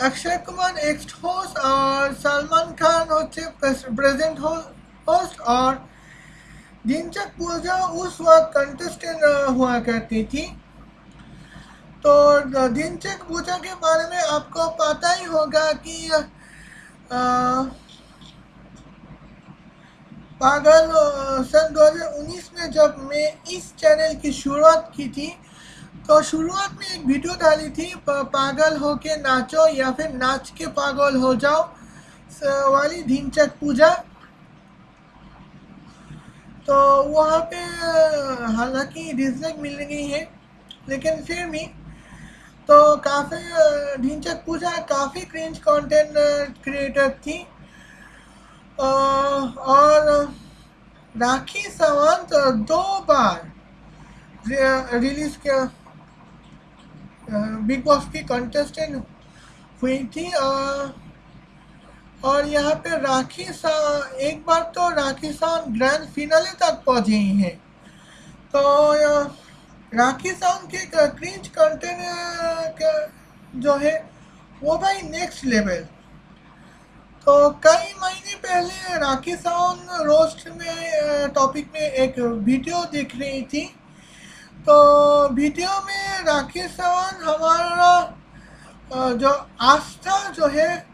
अक्षय कुमार एक्स होस्ट और सलमान खान होते प्रेजेंट होस्ट और दिनचक पूजा उस वक्त कंटेस्टेंट हुआ करती थी। तो दिनचक पूजा के बारे में आपको पता ही होगा कि पागल सन 2019 में जब मैं इस चैनल की शुरुआत की थी, तो शुरुआत में एक वीडियो डाली थी पागल हो के नाचो या फिर नाच के पागल हो जाओ वाली ढिंचक पूजा। तो वहाँ पे हालांकि डिसलाइक मिल गई है, लेकिन फिर भी तो काफ़ी ढिंचक पूजा काफ़ी क्रिंज कंटेंट क्रिएटर थी। और राखी सावंत 2 बार रिलीज किया बिग बॉस की कंटेस्टेंट हुई थी। और यहाँ पे एक बार तो राखी सावंत ग्रैंड फिनाले तक पहुंची हैं। तो राखी सावंत के क्रिंज कंटेंट जो है वो भाई नेक्स्ट लेवल। तो कई महीने पहले राखी सावंत रोस्ट में टॉपिक में एक वीडियो दिख रही थी। तो वीडियो में राखी सावंत हमारा जो आस्था जो है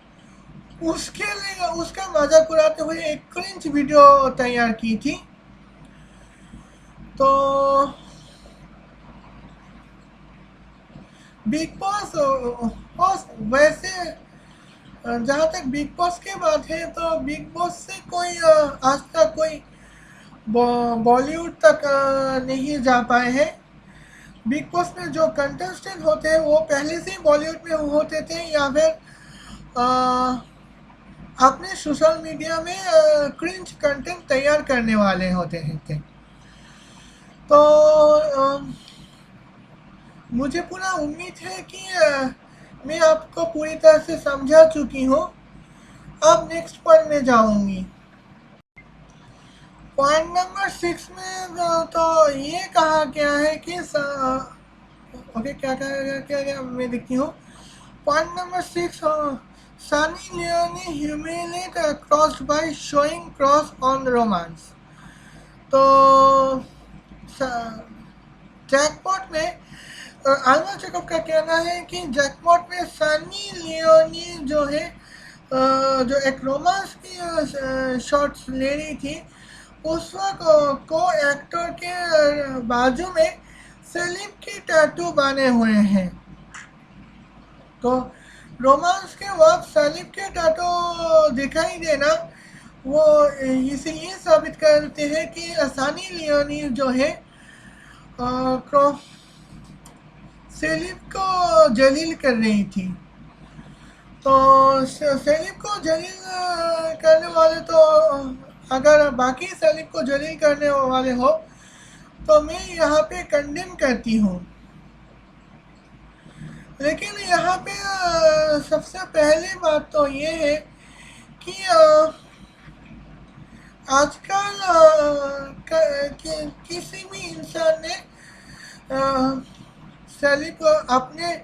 उसके लिए उसका मजाक उड़ाते हुए एक क्रिंज वीडियो तैयार की थी। तो बिग बॉस वैसे जहाँ तक बिग बॉस की बात है, तो बिग बॉस से कोई आज तक कोई बॉलीवुड तक नहीं जा पाए हैं। बिग बॉस में जो कंटेस्टेंट होते हैं वो पहले से ही बॉलीवुड में होते थे या फिर अपने सोशल मीडिया में क्रिंज कंटेंट तैयार करने वाले होते हैं। तो मुझे पूरा उम्मीद है कि मैं आपको पूरी तरह से समझा चुकी हूँ। अब नेक्स्ट पॉइंट में जाऊंगी। पॉइंट नंबर 6 में तो ये कहा गया है कि ओके क्या क्या मैं देखती हूँ। Point number 6, Sunny Leone humiliate crossed by showing cross on romance. तो जैकपॉट में आलमा जैकब का कहना है कि जैकपॉट में सनी लियोनी जो है जो एक रोमांस की शॉट्स ले रही थी, उस वक्त को एक्टर के बाजू में सेलिम की टैटू बने हुए हैं। तो रोमांस के वक्त सेलिम के टैटू दिखाई देना वो इसे ये साबित करते हैं कि सनी लियोनी जो है सेलिम को जलील कर रही थी। तो सेलिम को जलील करने वाले तो अगर बाकी सेलिम को जलील करने वाले हो तो मैं यहाँ पे कंडेम करती हूँ। लेकिन यहाँ पे सबसे पहली बात तो ये है कि आजकल किसी भी इंसान ने सेलिब अपने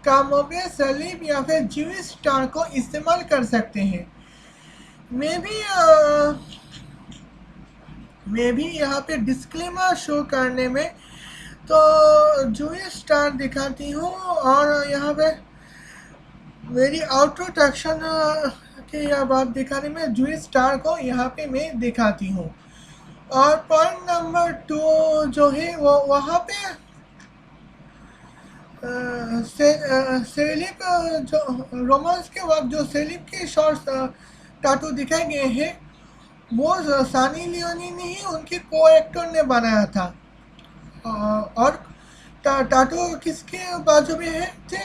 कामों में सेलिब या फिर ज्यूइश स्टार को इस्तेमाल कर सकते हैं। मैं भी यहाँ पे डिस्क्लेमर शो करने में तो ज्यूइश स्टार दिखाती हूँ और यहाँ पे मेरी आउट्रोडक्शन की यह बात दिखाने में ज्यूइश स्टार को यहाँ पे मैं दिखाती हूँ। और पॉइंट नंबर 2 जो है वो वहाँ पे सेलिब जो रोमांस के वक्त जो सेलिब के शॉर्ट्स टाटू दिखाए गए हैं वो सनी लियोनी ने ही उनके को एक्टर ने बनाया था। और टाटू किसके बाजू में है थे?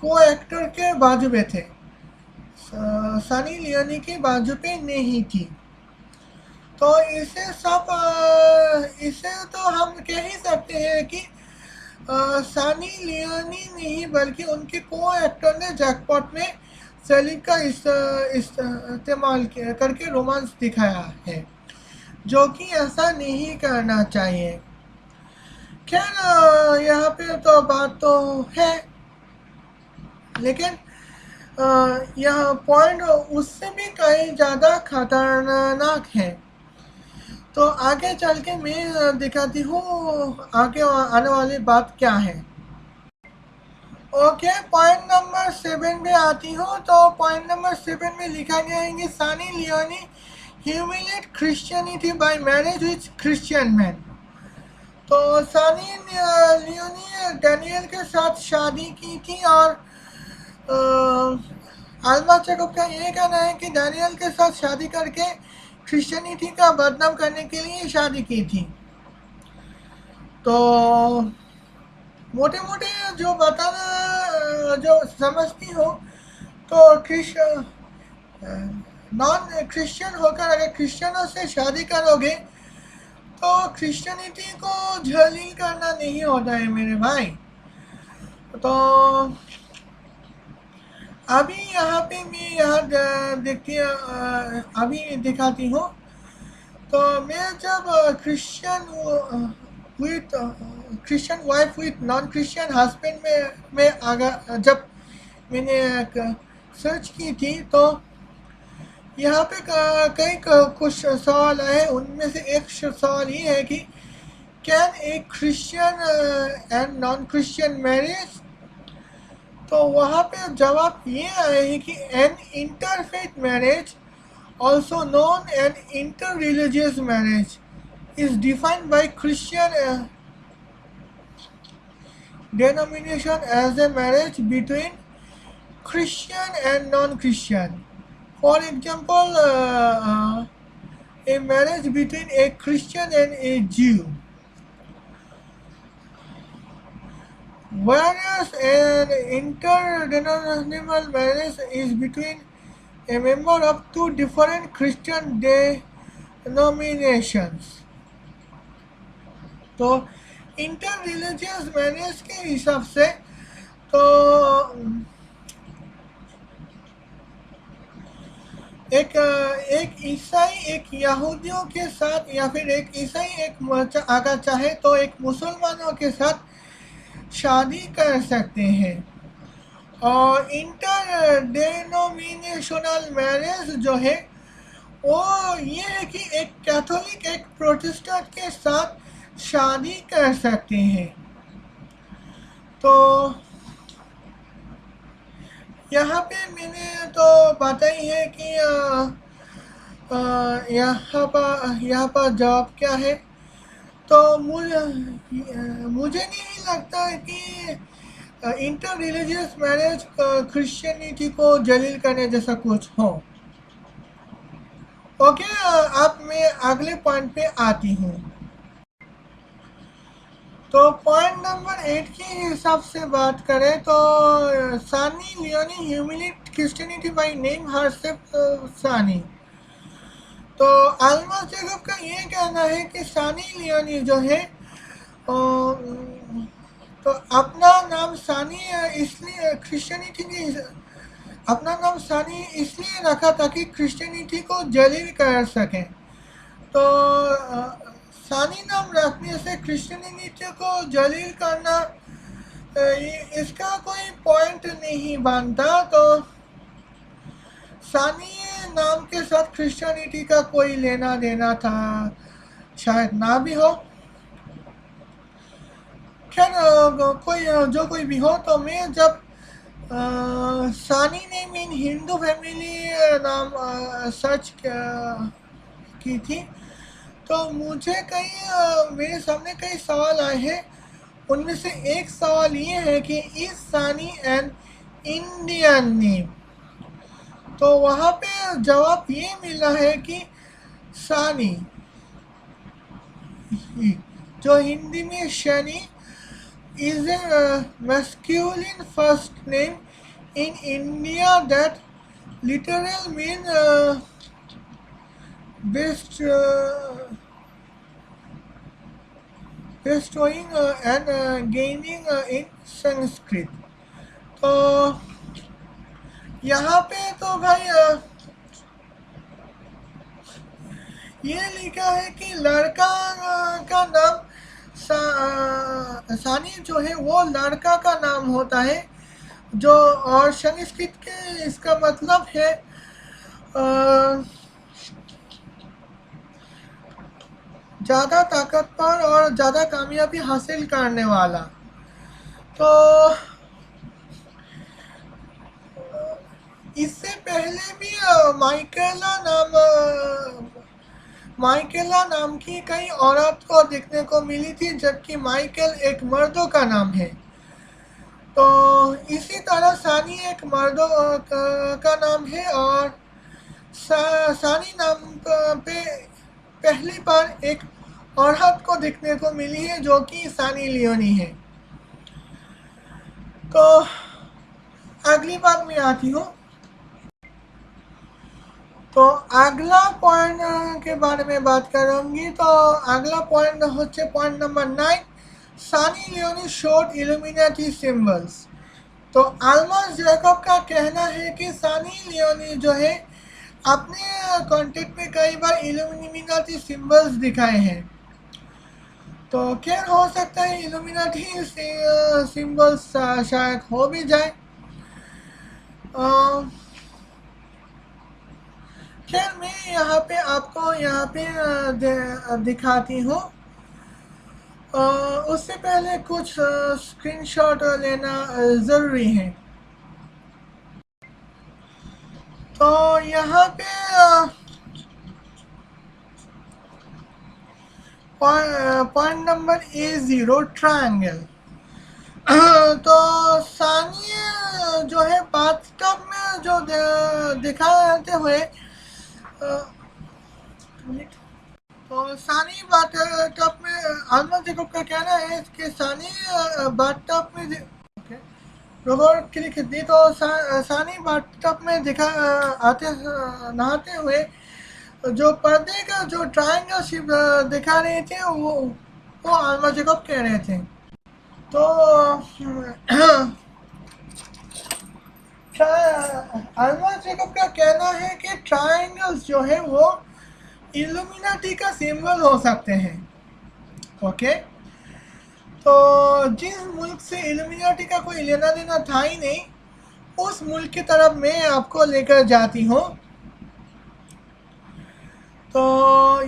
को एक्टर के बाजू में थे, सनी लियोनी के बाजू पे नहीं थी। तो इसे तो हम कह ही सकते हैं कि सनी लियोनी नहीं बल्कि उनके को एक्टर ने जैकपॉट में सेलिब का इस्तेमाल करके रोमांस दिखाया है, जो कि ऐसा नहीं करना चाहिए। खैर यहाँ पे तो बात तो है, लेकिन यह पॉइंट उससे भी कहीं ज़्यादा खतरनाक है। तो आगे चल के मैं दिखाती हूँ आगे आने वाली बात क्या है। ओके, पॉइंट नंबर 7 पे आती हूँ। तो पॉइंट नंबर 7 में लिखा गया है कि Sunny Leone humiliate Christianity bye marriage with Christian man. तो सनी लियोनी डैनियल के साथ शादी की थी और अल्मा चेकअप का ये कहना है कि डैनियल के साथ शादी करके क्रिश्चियनिटी का बदनाम करने के लिए शादी की थी। तो मोटे मोटे जो बताना जो समझती हो, तो नॉन क्रिश्चियन होकर अगर क्रिश्चियनों से शादी करोगे तो क्रिश्चियनिटी को जलील करना नहीं होता है मेरे भाई। तो अभी यहाँ पे मैं देखती अभी दिखाती हूँ। तो मैं जब Christian wife with non Christian husband में आगा जब मैंने सर्च की थी, तो यहाँ पे कई कुछ सवाल आए। उनमें से एक सवाल ये है कि can a Christian and non Christian marriage. तो वहाँ पे जवाब ये आया है कि an interfaith marriage, also known as interreligious marriage, is defined by Christian denomination as a marriage between Christian and non-Christian. For example, a marriage between a Christian and a Jew. Whereas an interdenominational marriage is between a member of two different Christian denominations. तो inter religious marriage के हिसाब से तो एक ईसाई एक यहूदियों के साथ, या फिर एक ईसाई एक अगर चाहे तो एक मुसलमानों के साथ शादी कर सकते हैं। और इंटर डेनोमिनेशनल मैरिज जो है वो ये है कि एक कैथोलिक एक प्रोटेस्टेंट के साथ शादी कर सकते हैं। तो यहाँ पे मैंने तो बताई है कि यहाँ पर जवाब क्या है। तो मुझे नहीं लगता है कि इंटर रिलीजियस मैरिज क्रिश्चियनिटी को जलील करने जैसा कुछ हो। ओके, अब मैं अगले पॉइंट पे आती हूँ। तो पॉइंट नंबर 8 के हिसाब से बात करें तो Sunny Leone humiliate Christianity by name herself Sunny. तो अल्मा जैकब का ये कहना है कि सनी लियोनी जो है तो अपना नाम सानी इसलिए क्रिश्चियनिटी ने अपना नाम सानी इसलिए रखा ताकि क्रिश्चियनिटी को जलील कर सके। तो सानी नाम रखने से क्रिश्चियनिटी को जलील करना इसका कोई पॉइंट नहीं बनता। तो सानी नाम के साथ क्रिश्चियनिटी का कोई लेना देना था शायद ना भी हो। खैर कोई भी हो, तो मैं जब सानी नेम इन हिंदू फैमिली नाम सर्च की थी, तो मुझे मेरे सामने कई सवाल आए हैं। उनमें से एक सवाल ये है कि इज सानी एन इंडियन नेम। तो वहाँ पे जवाब ये मिला है कि सानी जो हिंदी में Shani is a masculine first name in India that literal mean bestowing and gaining in Sanskrit। तो यहाँ पे तो भाई ये लिखा है कि लड़का का नाम सानी जो है वो लड़का का नाम होता है, जो और संस्कृत के इसका मतलब है ज़्यादा ताकतवर और ज़्यादा कामयाबी हासिल करने वाला। तो इससे पहले भी माइकेला नाम की कई औरत को देखने को मिली थी, जबकि माइकल एक मर्दों का नाम है। तो इसी तरह सानी एक मर्दों का नाम है, और सानी नाम पे पहली बार एक औरत को देखने को मिली है, जो कि सानी लियोनी है। तो अगली बात में आती हूँ। तो अगला पॉइंट के बारे में बात करूंगी। तो अगला पॉइंट होच्छे पॉइंट नंबर 9, सानी लियोनी शोड इल्यूमिनाटी सिंबल्स। तो अल्मास जैकब का कहना है कि सानी लियोनी जो है अपने कॉन्टेक्ट में कई बार इल्यूमिनाटी सिंबल्स दिखाए हैं। तो क्या हो सकता है इल्यूमिनाटी सिंबल्स शायद हो भी जाए। खैर मैं यहाँ पे आपको दिखाती हूँ। उससे पहले कुछ स्क्रीनशॉट लेना ज़रूरी है। तो यहाँ पे पॉइंट नंबर A0 ट्रायंगल। तो सानी जो है बाथटब में जो दिखाते हुए तो सानी बाथटब में अल्मा जैकब का कहना है कि सानी बाथटब में रोबोट क्लिक दी तो सानी बाथटब में नहाते हुए जो पर्दे का जो ट्रायंगल शिप दिखा रहे थे, वो अल्मा जैकब कह रहे थे। तो अल्मा जैकब का कहना है कि ट्रायंगल्स जो है वो इल्यूमिनाटी का सिंबल हो सकते हैं। ओके, तो जिस मुल्क से इल्यूमिनाटी का कोई लेना देना था ही नहीं, उस मुल्क की तरफ मैं आपको लेकर जाती हूँ। तो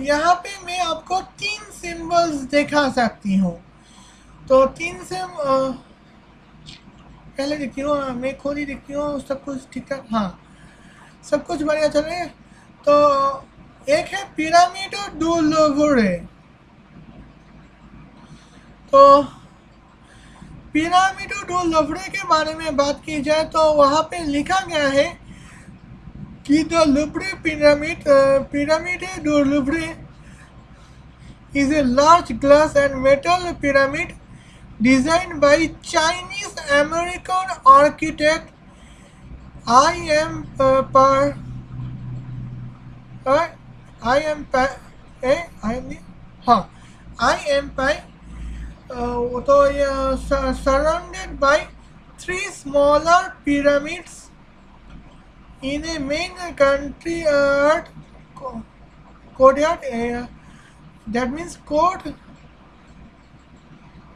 यहाँ पे मैं आपको 3 सिंबल्स दिखा सकती हूँ। तो 3 से पहले देखती हूँ, मैं खुद ही देखती हूँ सब कुछ ठीक ठाक। हाँ, सब कुछ बढ़िया चल रहा है। तो एक है पिरामिड डू लोवरे। तो पिरामिड डू लोवरे के बारे में बात की जाए तो वहाँ पे लिखा गया है कि the Louvre pyramid du Louvre is a large glass and metal pyramid designed by Chinese American architect तो ये surrounded by 3 smaller pyramids in a main country courtyard. That means court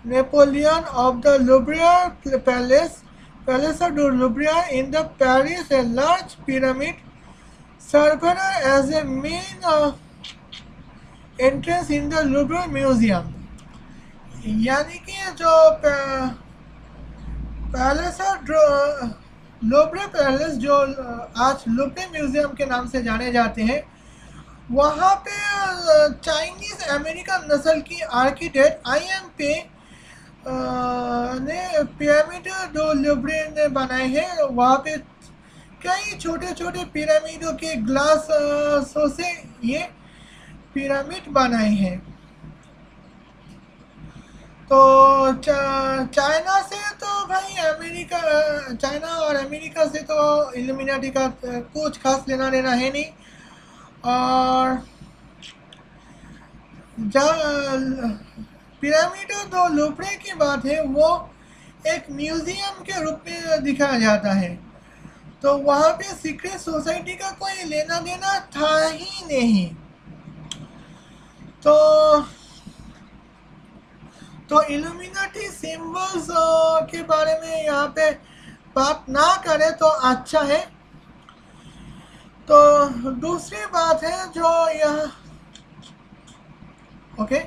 Napoleon of the Louvre Palace of the Louvre in the Paris, a large pyramid served as a main entrance in the Louvre Museum. यानी कि जो palace of लोवरे palace जो आज लोवरे museum के नाम से जाने जाते हैं, वहाँ पे चाइनीज़ अमेरिकन नस्ल की आर्किटेक्ट पे ने पिरामिड डो लुवरे ने बनाए हैं। वहाँ पे कई छोटे छोटे पिरामिडों के ग्लास से ये पिरामिड बनाए हैं। तो चाइना से तो भाई चाइना और अमेरिका से तो इल्यूमिनाटी का कुछ खास लेना देना है नहीं। और पिरामिड दो लुवरे की बात है, वो एक म्यूजियम के रूप में दिखाया जाता है। तो वहाँ पे सीक्रेट सोसाइटी का कोई लेना देना था ही नहीं। तो इल्यूमिनाटी सिंबल्स के बारे में यहाँ पे बात ना करें तो अच्छा है। तो दूसरी बात है जो यह ओके,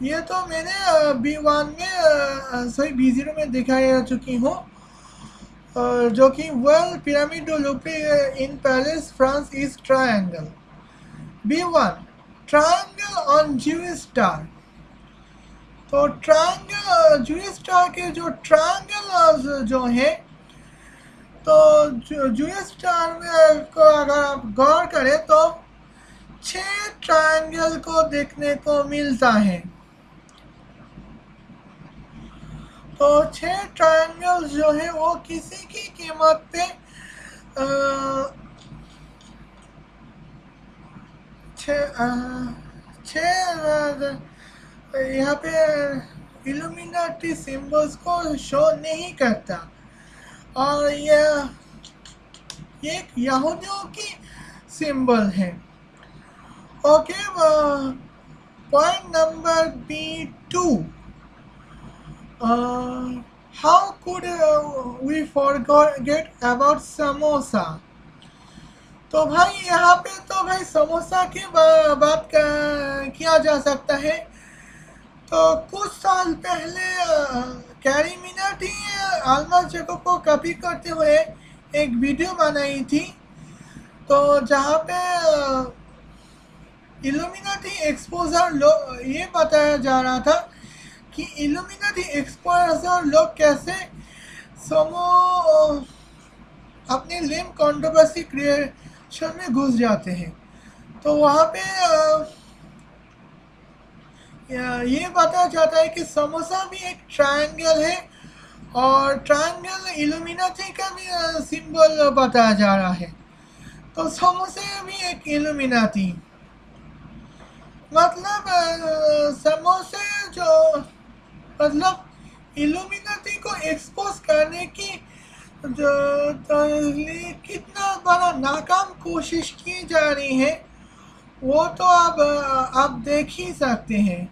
ये तो मैंने B1 में सॉरी B0 में दिखाई चुकी हूँ, जो कि world pyramid in Paris France is triangle. B1 triangle on Jewish star. तो ट्रायंगल ज्यूइश स्टार के जो ट्रायंगल जो है, तो ज्यूइश स्टार में को अगर आप गौर करें तो 6 ट्रायंगल को देखने को मिलता है। तो 6 ट्रायंगल जो है वो किसी की कीमत पे यहाँ पे इल्यूमिनाटी सिंबल्स को शो नहीं करता, और यह एक यहूदियों की सिंबल है। Okay, point number B2, how could we forget about samosa. तो भाई यहाँ पे तो भाई समोसा की बात किया जा सकता है। तो कुछ साल पहले कैरी मिनाटी अल्मा जेकब को कॉपी करते हुए एक वीडियो बनाई थी, तो जहाँ पे इल्यूमिनाटी एक्सपोजर ये बताया जा रहा था कि इल्यूमिनाटी एक्सपोजर लोग कैसे अपने लेम कंट्रोवर्सी क्रिएशन में घुस जाते हैं। तो वहाँ पे ये बताया जाता है कि समोसा भी एक ट्रायंगल है, और ट्रायंगल इल्यूमिनाटी का भी सिंबल बताया जा रहा है। तो समोसे भी एक इल्यूमिनाटी, मतलब समोसे जो मतलब इल्यूमिनाटी को एक्सपोज करने की जो कितना बड़ा नाकाम कोशिश की जा रही है वो तो आप देख ही सकते हैं।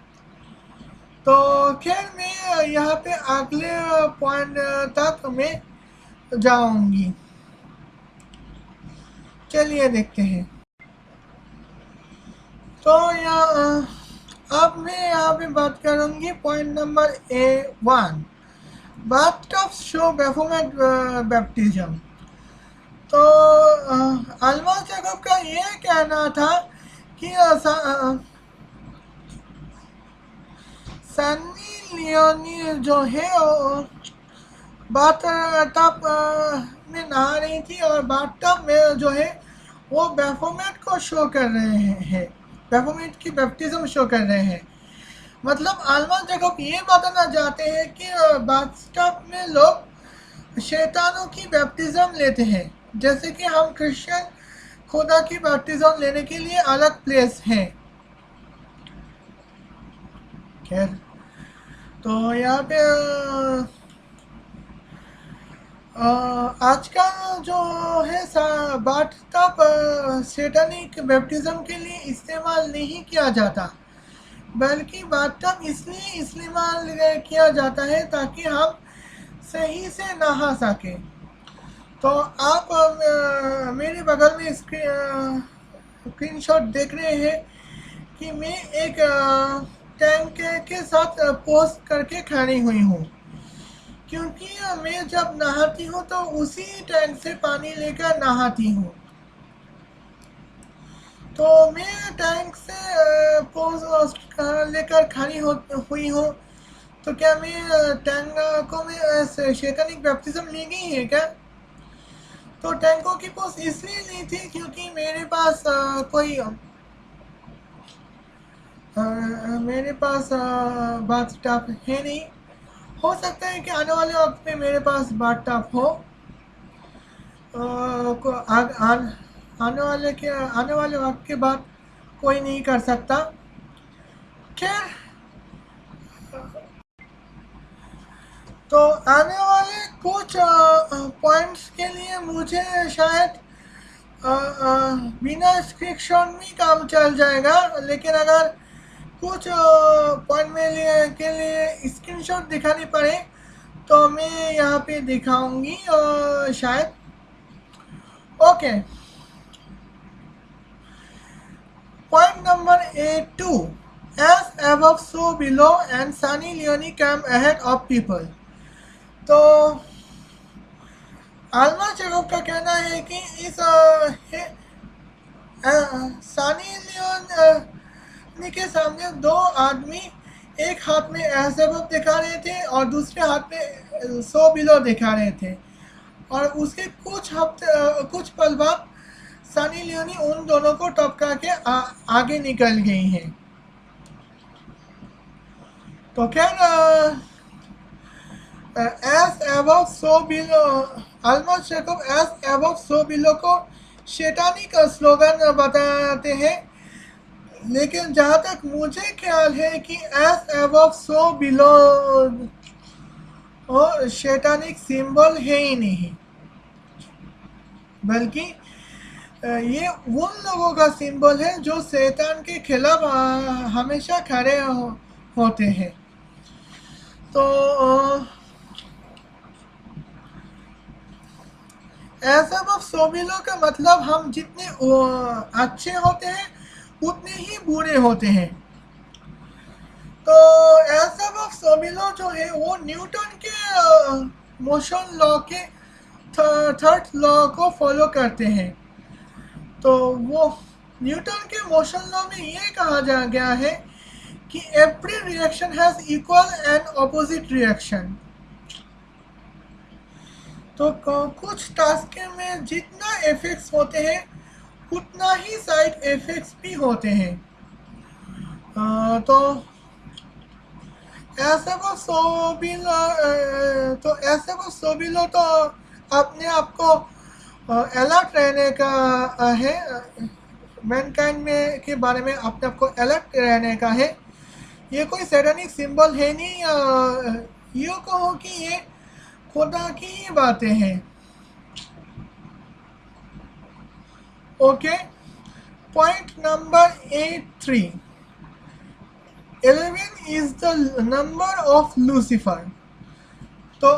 तो खैर मैं यहाँ पे अगले पॉइंट तक मैं जाऊंगी, चलिए देखते हैं। तो अब मैं यहाँ पे बात करूंगी point number A1, bathtub show Baphomet baptism. तो अल्मा जेकब का ये कहना था कि सनी लियोनी जो है बाथटब में नहा रही थी, और बाथटब में जो है वो बेफोमेट को शो कर रहे हैं, बेफोमेट की बैप्टिज्म शो कर रहे हैं। मतलब अल्मा जेकब ये बताना चाहते हैं कि बाथटब में लोग शैतानों की बैप्टिज्म लेते हैं, जैसे कि हम क्रिश्चियन खुदा की बैप्टिज्म लेने के लिए अलग प्लेस है। खैर, तो यहाँ पे आजकल जो है बाथटब सैतानिक बैप्टिज्म के लिए इस्तेमाल नहीं किया जाता, बल्कि बाथटब इसलिए इस्तेमाल किया जाता है ताकि हम सही से नहा सके। तो आप मेरे बगल में स्क्रीनशॉट देख रहे हैं कि मैं एक टैंक के साथ पोस्ट करके खड़ी हुई हूँ, क्योंकि मैं जब नहाती हूँ तो उसी टैंक से पानी लेकर नहाती हूँ। तो मैं टैंक से पोस्ट लेकर खड़ी हुई हूँ, तो क्या मैं टैंक को मैं शैतानिक बैप्टिज्म ली गई है क्या? तो टैंकों की पोस्ट इसलिए ली थी क्योंकि मेरे पास बाथटब है नहीं। हो सकता है कि आने वाले वक्त में मेरे पास बाथटब हो, आने वाले वक्त के बाद कोई नहीं कर सकता। खैर, तो आने वाले कुछ पॉइंट्स के लिए मुझे शायद बिना स्क्रीनशॉट में काम चल जाएगा, लेकिन अगर कुछ पॉइंट के लिए स्क्रीनशॉट दिखानी पड़े तो मैं यहाँ पे दिखाऊंगी शायद। Okay, point number A2, as above so below and Sunny Leone came ahead of people। तो आलमा चेकअप का कहना है कि इस सानी लियोन के सामने दो आदमी एक हाथ में एहसेबब दिखा रहे थे और दूसरे हाथ में सो बिलो दिखा रहे थे, और उसके कुछ पल बाद सानी लियोनी उन दोनों को टपका के आगे निकल गई हैं। तो खैर एस एबव सो बिलो, अल्मा शेकअप एस एबव सो बिलो को शैतानी का स्लोगन बताते हैं, लेकिन जहाँ तक मुझे ख्याल है कि एस एबव सो बिलो और शैतानिक सिंबल है ही नहीं, बल्कि ये उन लोगों का सिंबल है जो शैतान के खिलाफ हमेशा खड़े होते हैं। तो ऐसा वो सोबिलो का मतलब हम जितने अच्छे होते हैं उतने ही बुरे होते हैं। तो ऐसा वो सोबिलो जो है वो न्यूटन के मोशन लॉ के थर्ड लॉ को फॉलो करते हैं। तो वो न्यूटन के मोशन लॉ में ये कहा जा गया है कि every reaction has equal and opposite reaction. तो कुछ टास्क में जितना इफेक्ट्स होते हैं उतना ही साइड इफेक्ट्स भी होते हैं। तो ऐसे वो सोबिलो तो अपने आप को अलर्ट रहने का है, मैनकाइंड में के बारे में अपने आप को अलर्ट रहने का है। ये कोई सैटानिक सिंबल है नहीं, यूँ कहो कि ये खुदा की ही बातें हैं। Okay, point number A3, 11 is the number of Lucifer. तो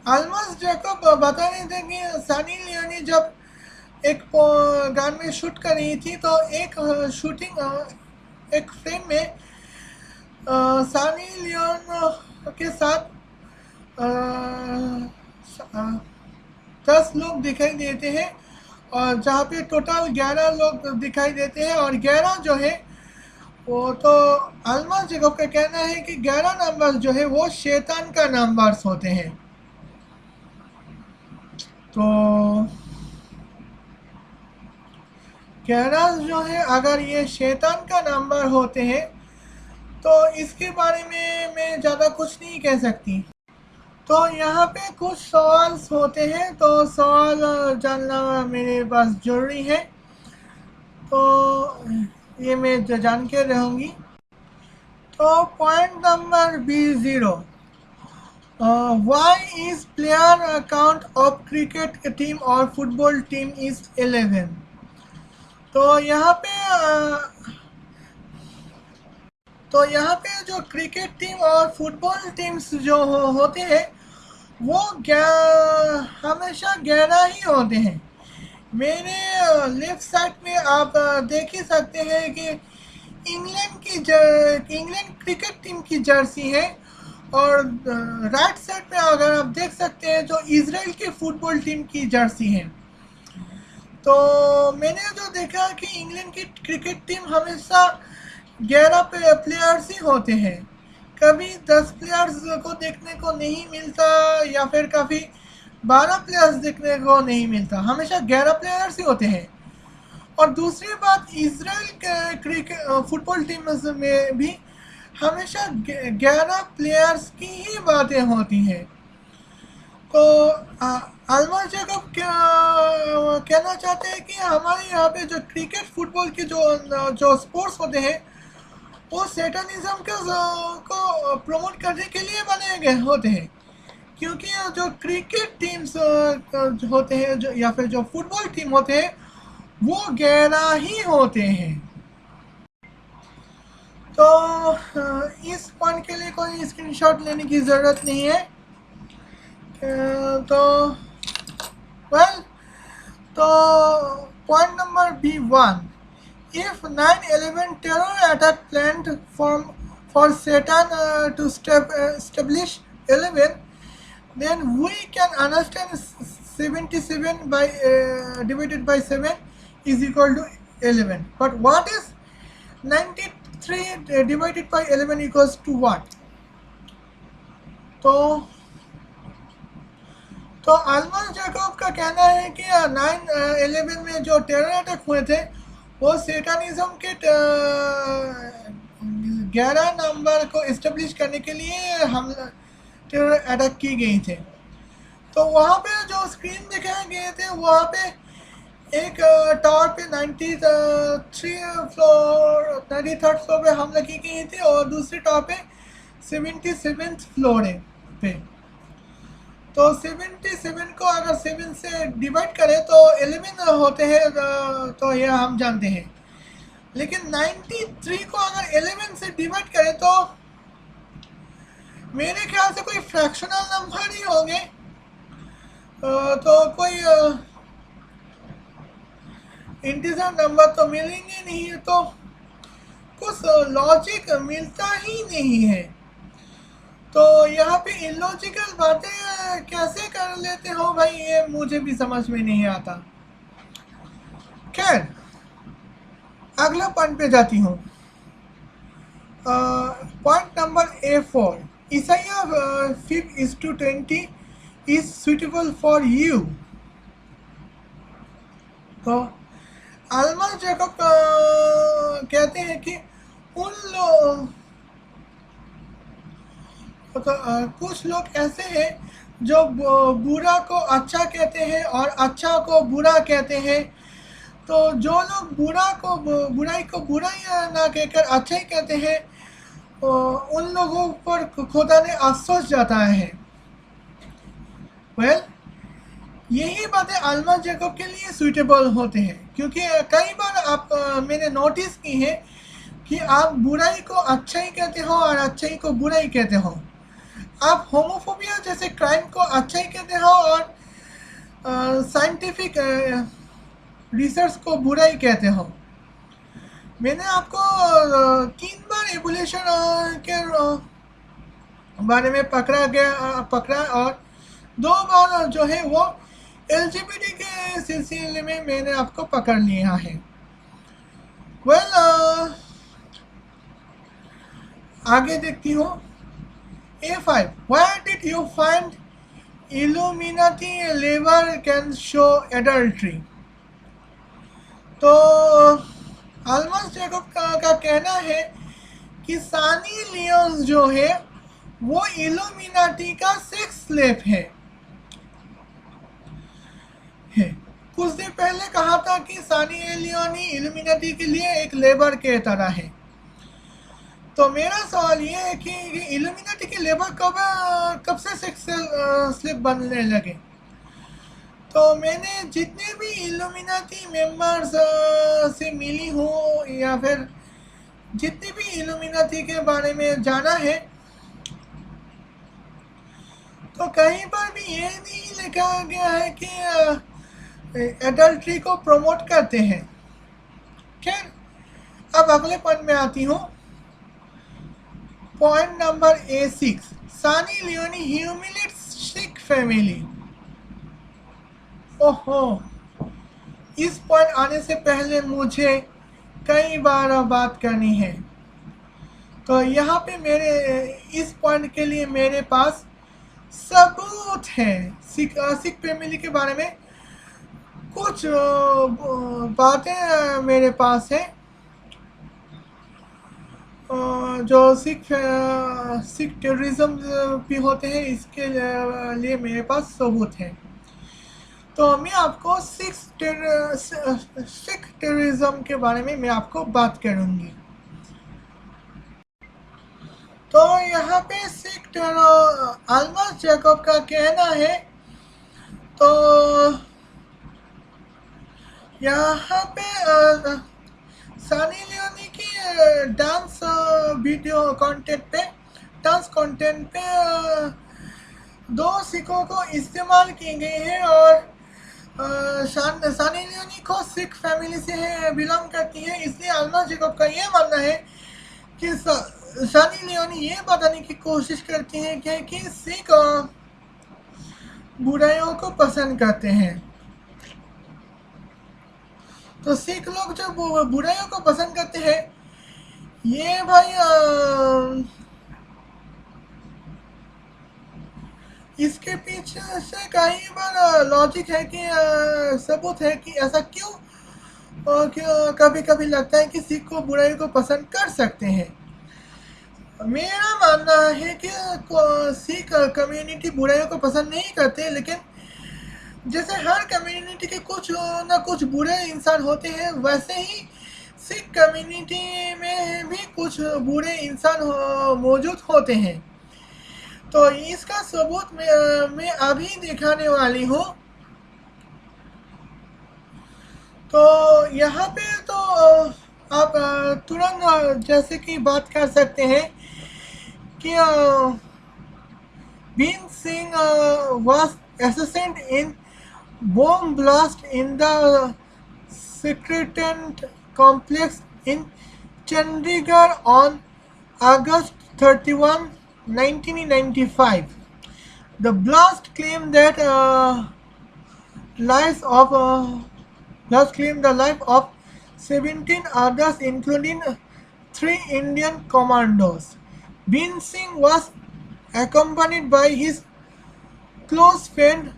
आल्मस जैकब बता रहे थे कि सानी लियोनी जब एक गान में शूट कर रही थी तो एक फ्रेम में सानी लियोन के साथ 10 लोग दिखाई देते हैं, और जहाँ पे टोटल 11 लोग दिखाई देते हैं, और 11 जो है वो तो अल्मा जैकब का कहना है कि 11 नंबर्स जो है वो शैतान का नंबर्स होते हैं। तो 11 जो है अगर ये शैतान का नंबर होते हैं तो इसके बारे में मैं ज़्यादा कुछ नहीं कह सकती। तो यहाँ पे कुछ सवाल होते हैं, तो सवाल जानना मेरे पास ज़रूरी है, तो ये मैं जान के रहूँगी। तो point number B0, why is player account of cricket team और फुटबॉल टीम इज 11। तो यहाँ पे जो क्रिकेट टीम और फुटबॉल टीम्स जो होते हैं वो हमेशा 11 ही होते हैं। मेरे लेफ्ट साइड में आप देख ही सकते हैं कि इंग्लैंड क्रिकेट टीम की जर्सी है, और राइट साइड में अगर आप देख सकते हैं जो इजराइल की फुटबॉल टीम की जर्सी है। तो मैंने जो देखा कि इंग्लैंड की क्रिकेट टीम हमेशा 11 प्लेयर्स ही होते हैं, कभी 10 प्लेयर्स को देखने को नहीं मिलता, या फिर कभी 12 प्लेयर्स देखने को नहीं मिलता, हमेशा 11 प्लेयर्स ही होते हैं। और दूसरी बात, इजराइल क्रिकेट फुटबॉल टीम में भी हमेशा 11 प्लेयर्स की ही बातें होती हैं। तो अल्मा जैकब कहना चाहते हैं कि हमारे यहाँ पे जो क्रिकेट फुटबॉल के जो स्पोर्ट्स होते हैं वो सैटानिज्म को प्रमोट करने के लिए बनाए गए होते हैं, क्योंकि जो क्रिकेट टीम्स होते हैं या फिर जो फुटबॉल टीम होते हैं वो 11 ही होते हैं। तो इस पॉइंट के लिए कोई स्क्रीनशॉट लेने की ज़रूरत नहीं है। तो वेल, तो point number B1, if 9/11 terror attack planned for Satan to establish 11, then we can understand 77 by divided by 7 is equal to 11. But what is 93 divided by 11 equals to what? तो अल्मस Jacob का कहना है कि 9/11 में जो terror attack हुए थे वो सेटानिज्म के 11 नंबर को इस्टेब्लिश करने के लिए हमला टेरर अटैक की गई थे। तो वहाँ पे जो स्क्रीन दिखाए गए थे वहाँ पे एक टावर पे 93rd फ्लोर पे हमला की गई थी और दूसरे टावर पे 77th फ्लोर पे। तो 77 को अगर 7 से डिवाइड करें तो 11 होते हैं, तो यह हम जानते हैं। लेकिन 93 को अगर 11 से डिवाइड करें तो मेरे ख्याल से कोई फ्रैक्शनल नंबर ही होंगे, तो कोई इंटीजर नंबर तो मिलेंगे नहीं, तो कुछ लॉजिक मिलता ही नहीं है। तो यहाँ पे इलॉजिकल बातें कैसे कर लेते हो भाई, ये मुझे भी समझ में नहीं आता। खैर, अगला पॉइंट पे जाती हूँ। Point number A4, Isaiah 5:20 is suitable for you। तो अल्मस जैकब कहते हैं कि उन लोग तो कुछ लोग ऐसे हैं जो बुरा को अच्छा कहते हैं और अच्छा को बुरा कहते हैं। तो जो लोग बुराई को बुराई ना कहकर अच्छा ही कहते हैं, उन लोगों पर खुदा ने अफसोस जताया है। वेल, यही बातें अल्मस जैकब के लिए सूटेबल होते हैं, क्योंकि कई बार मैंने नोटिस की है कि आप बुराई को अच्छा ही कहते हो और अच्छाई को बुरा ही कहते हो। आप होमोफोबिया जैसे क्राइम को अच्छा ही कहते हो और साइंटिफिक रिसर्च को बुरा ही कहते हो। मैंने आपको 3 बार एवोल्यूशन के बारे में पकड़ा और 2 बार जो है वो LGBT के सिलसिले में मैंने आपको पकड़ लिया है। वेल, आगे देखती हूँ। A5, where did you find Illuminati labor can show adultery? तो अल्मस जैकब का कहना है कि सनी लियोन जो है वो इल्यूमिनाटी का सेक्स स्लेव है। कुछ दिन पहले कहा था कि सनी लियोनी इल्यूमिनाटी के लिए एक लेबर के तरह है। तो मेरा सवाल ये है कि इल्यूमिनाटी के लेबर कब से सेक्स स्लेव बनने लगे? तो मैंने जितने भी इल्यूमिनाटी मेंबर्स से मिली हूँ या फिर जितने भी इल्यूमिनाटी के बारे में जाना है, तो कहीं पर भी ये नहीं लिखा गया है कि एडल्ट्री को प्रमोट करते हैं। खैर, अब अगले पॉइंट में आती हूँ। Point number A6, Sunny Leone humiliates Sikh family. ओहो, इस पॉइंट आने से पहले मुझे कई बार बात करनी है। तो यहाँ पे मेरे इस पॉइंट के लिए मेरे पास सबूत है। सिख फैमिली के बारे में कुछ बातें मेरे पास है जो सिख टेररिज्म भी होते हैं, इसके लिए मेरे पास सबूत है। तो मैं आपको सिख टेररिज्म के बारे में मैं आपको बात करूंगी। तो यहाँ पे अल्मस जैकब का कहना है, तो यहाँ पे सनी लियोनी की डांस वीडियो कंटेंट पे दो सिखों को इस्तेमाल की गई है और सानी लियोनी को सिख फैमिली से बिलोंग करती है, इसलिए अल्मा जैकब का ये मानना है कि सानी लियोनी ये बताने की कोशिश करती है कि सिख बुराइयों को पसंद करते हैं। तो सिख लोग जो बुराइयों को पसंद करते हैं, ये भाई इसके पीछे से कई बार लॉजिक है कि सबूत है कि ऐसा क्यों कभी कभी लगता है कि सिख को बुराई को पसंद कर सकते हैं। मेरा मानना है कि सिख कम्युनिटी बुराइयों को पसंद नहीं करते, लेकिन जैसे हर कम्युनिटी के कुछ ना कुछ बुरे इंसान होते हैं, वैसे ही सिख कम्युनिटी में भी कुछ बुरे इंसान मौजूद होते हैं। तो इसका सबूत मैं अभी दिखाने वाली हूँ। तो यहाँ पे तो आप तुरंत जैसे कि बात कर सकते हैं कि Bhim Singh was assassinated in bomb blast in the Secretariat complex in Chandigarh on August 31, 1995. The blast claimed that lives of blast claimed the life of 17 others, including 3 Indian commandos. Bean Singh was accompanied by his close friend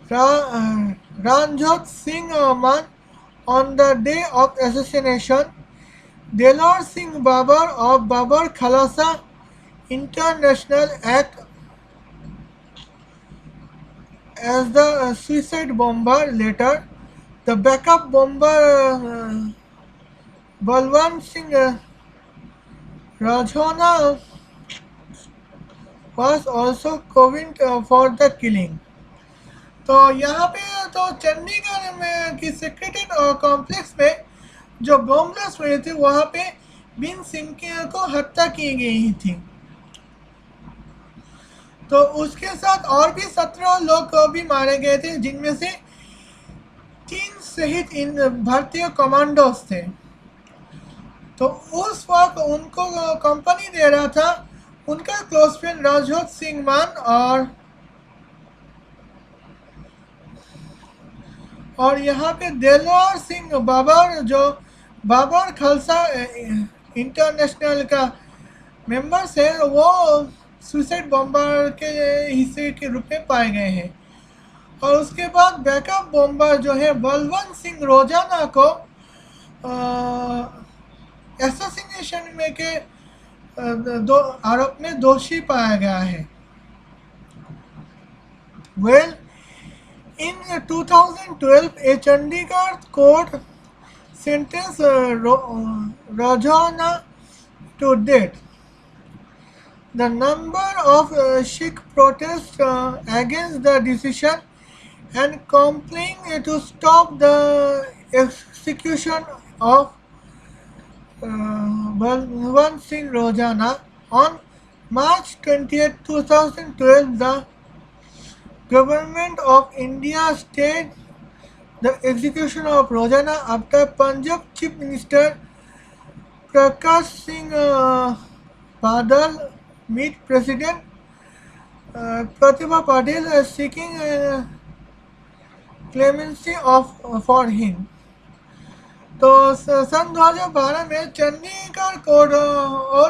Ranjot Singh Man. On the day of assassination, Delor Singh Babar of Babar Khalasa International Act as the suicide bomber. Later, the backup bomber Balwant Singh Rajona was also convicted for the killing. तो यहाँ पे तो चंडीगढ़ में की secretary complex में जो bomb blast हुए थे, वहाँ पे बीन सिंह को हत्या की गई थी। तो उसके साथ और भी 17 लोग भी मारे गए थे, जिनमें से 3 शहीद इन भारतीय कमांडोज थे। तो उस वक्त उनको कंपनी दे रहा था उनका क्लोज फ्रेंड राजोत सिंह मान और यहाँ पे देलवार सिंह बाबर, जो बाबर खालसा इंटरनेशनल का मेंबर्स है, वो सुसाइड बॉम्बर के हिस्से के रूप में पाए गए हैं। और उसके बाद बैकअप बॉम्बर जो है बलवंत सिंह रोजाना को एसोसिनेशन में के दो आरोप में दोषी पाया गया है। Well, in 2012, a Chandigarh court sentenced Rajana to death. The number of Sikh protests against the decision and calling to stop the execution of Balwant Singh Rojana. On March 20th, 2012, the Government of India stayed the execution of Rojana after Punjab Chief Minister Prakash Singh Badal met President Pratibha Patil seeking clemency for him. तो सन 2012 में Chandigarh court और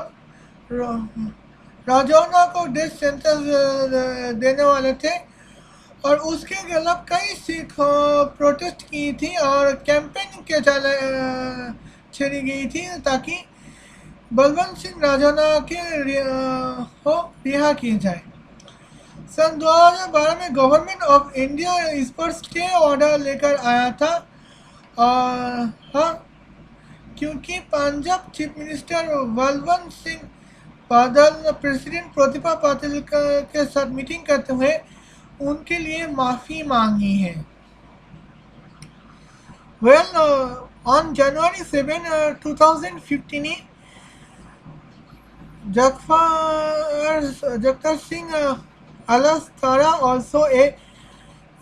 राजौना को death sentence देने वाले थे, और उसके खिलाफ कई सिख प्रोटेस्ट की थी और कैंपेन के छेड़ी गई थी ताकि बलवंत सिंह राजौना के रिहा किए जाए। सन 2012 में गवर्नमेंट ऑफ इंडिया इस पर स्टे ऑर्डर लेकर आया था, और हाँ, क्योंकि Punjab chief minister Balwant Singh Badal president Pratibha Patil के साथ मीटिंग करते हुए उनके लिए माफ़ी मांगी है। Well, on January 7, 2015, Jagtar Singh Alas Tara also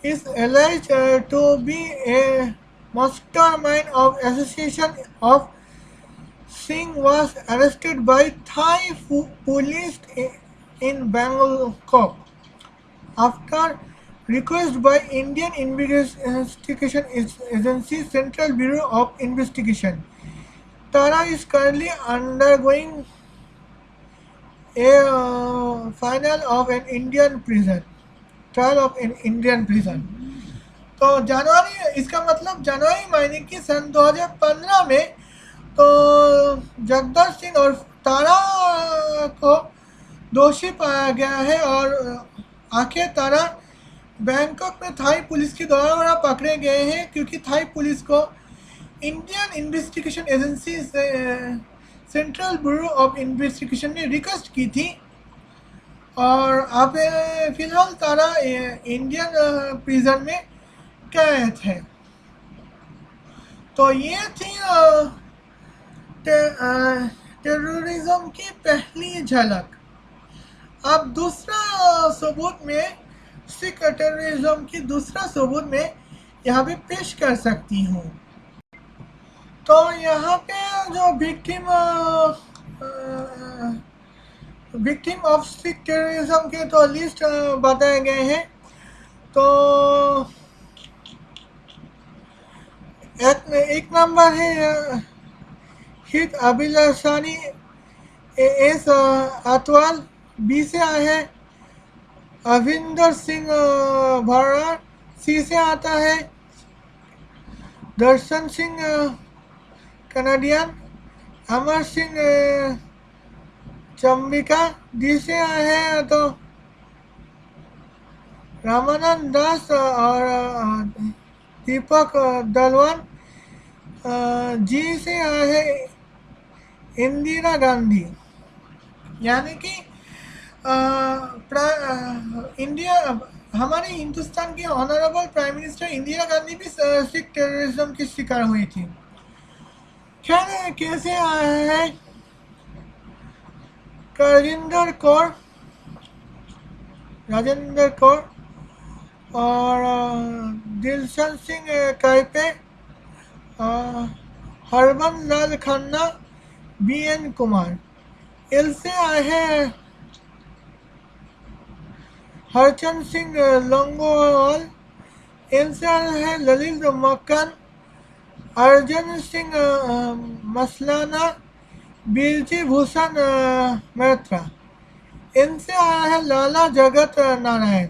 is alleged to be a mastermind of association of Singh was arrested by Thai police in Bangkok after request by Indian Investigation Agency Central Bureau of Investigation. Tara is currently undergoing a final of an Indian prison trial of an Indian prison. तो जनवरी इसका मतलब जनवरी महीने की सन 2015 में तो जगदीश सिंह और तारा को दोषी पाया गया है और आखिर तारा बैंकॉक में थाई पुलिस के द्वारा पकड़े गए हैं क्योंकि थाई पुलिस को Indian investigation agency central bureau of investigation ने रिक्वेस्ट की थी और अब फिलहाल तारा इंडियन प्रिजन में कैद है। तो ये थी टेररिज्म की पहली झलक। अब दूसरा सबूत में सिख टेररिज्म की दूसरा सबूत में यहाँ पे पेश कर सकती हूँ। तो यहाँ पे जो विक्टिम ऑफ सिख टेररिज्म के तो लिस्ट बताए गए हैं। तो एक नंबर है हित अभिलाषानी एस अतवाल, बी से आए हैं अविंदर सिंह भराड़, सी से आता है दर्शन सिंह कनाडियन, अमर सिंह चंबिका, डी से आए हैं तो रामानंद दास और दीपक दलवान, जी से आए हैं इंदिरा गांधी। यानी कि इंडिया हमारे हिंदुस्तान की honourable prime minister Indira Gandhi भी सिख टेररिज्म की शिकार हुई थी। खैर कैसे आए हैं राजेंद्र कौर और दिलशन सिंह कैपे, हरबन लाल खन्ना, बी एन कुमार। एल से आए हैं हरचंद सिंह लोंगोवाल, एल से आए हैं ललित मक्कन, अर्जुन सिंह मसलाना, बिरजी भूषण मैत्रा, इनसे आया है लाला जगत नारायण।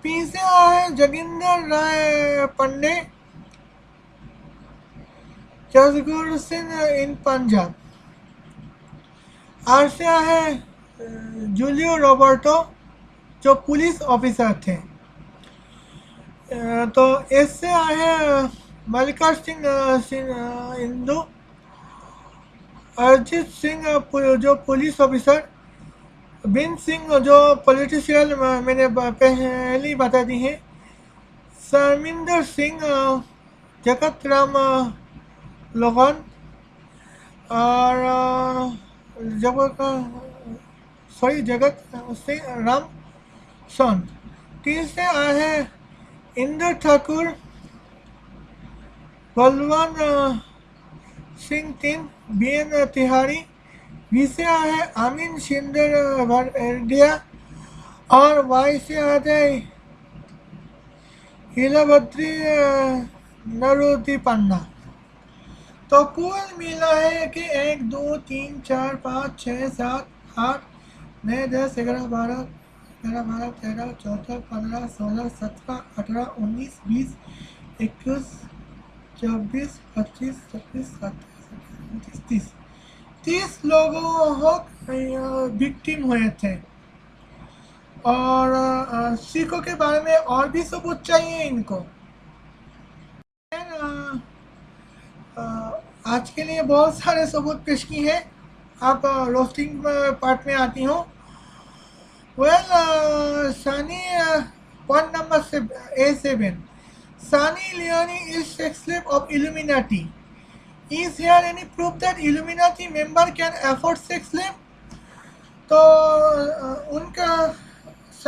पी से आया है जोगिंदर राय पंडे, जसगुर सिंह इन पंजाब। आर से आया है जूलियो रॉबर्टो जो पुलिस ऑफिसर थे। तो एस से आए हैं मल्लिका सिंह इंदू, अरिजीत सिंह जो पुलिस ऑफिसर, बिन सिंह जो पॉलिटिशियन मैंने पहले बता दी है, शर्मिंदर सिंह, जगत राम लोगन और जगत सिंह राम सोन। टी से आए हैं इंद्र ठाकुर, बलवान सिंह तीन, बी एन तिहारी। वी से आए हैं अमीन शिंदर भरडिया और वाई से आते हैं हीलाभद्री नरुदी पन्ना। तो कुल मिला है कि 1 2 3 4 5 6 7 8 9 10 11 12 13 14 15 16 17 18 19 20 21 24 25 26 27 30 लोगों विक्टिम हुए थे। और सिखों के बारे में और भी सबूत चाहिए इनको। आज के लिए बहुत सारे सबूत पेश की हैं। आप रोस्टिंग पार्ट में आती हूँ। Sunny point number A7, Sunny Leone is sex slave of Illuminati. Is here any proof that Illuminati member can afford sex slave? तो उनका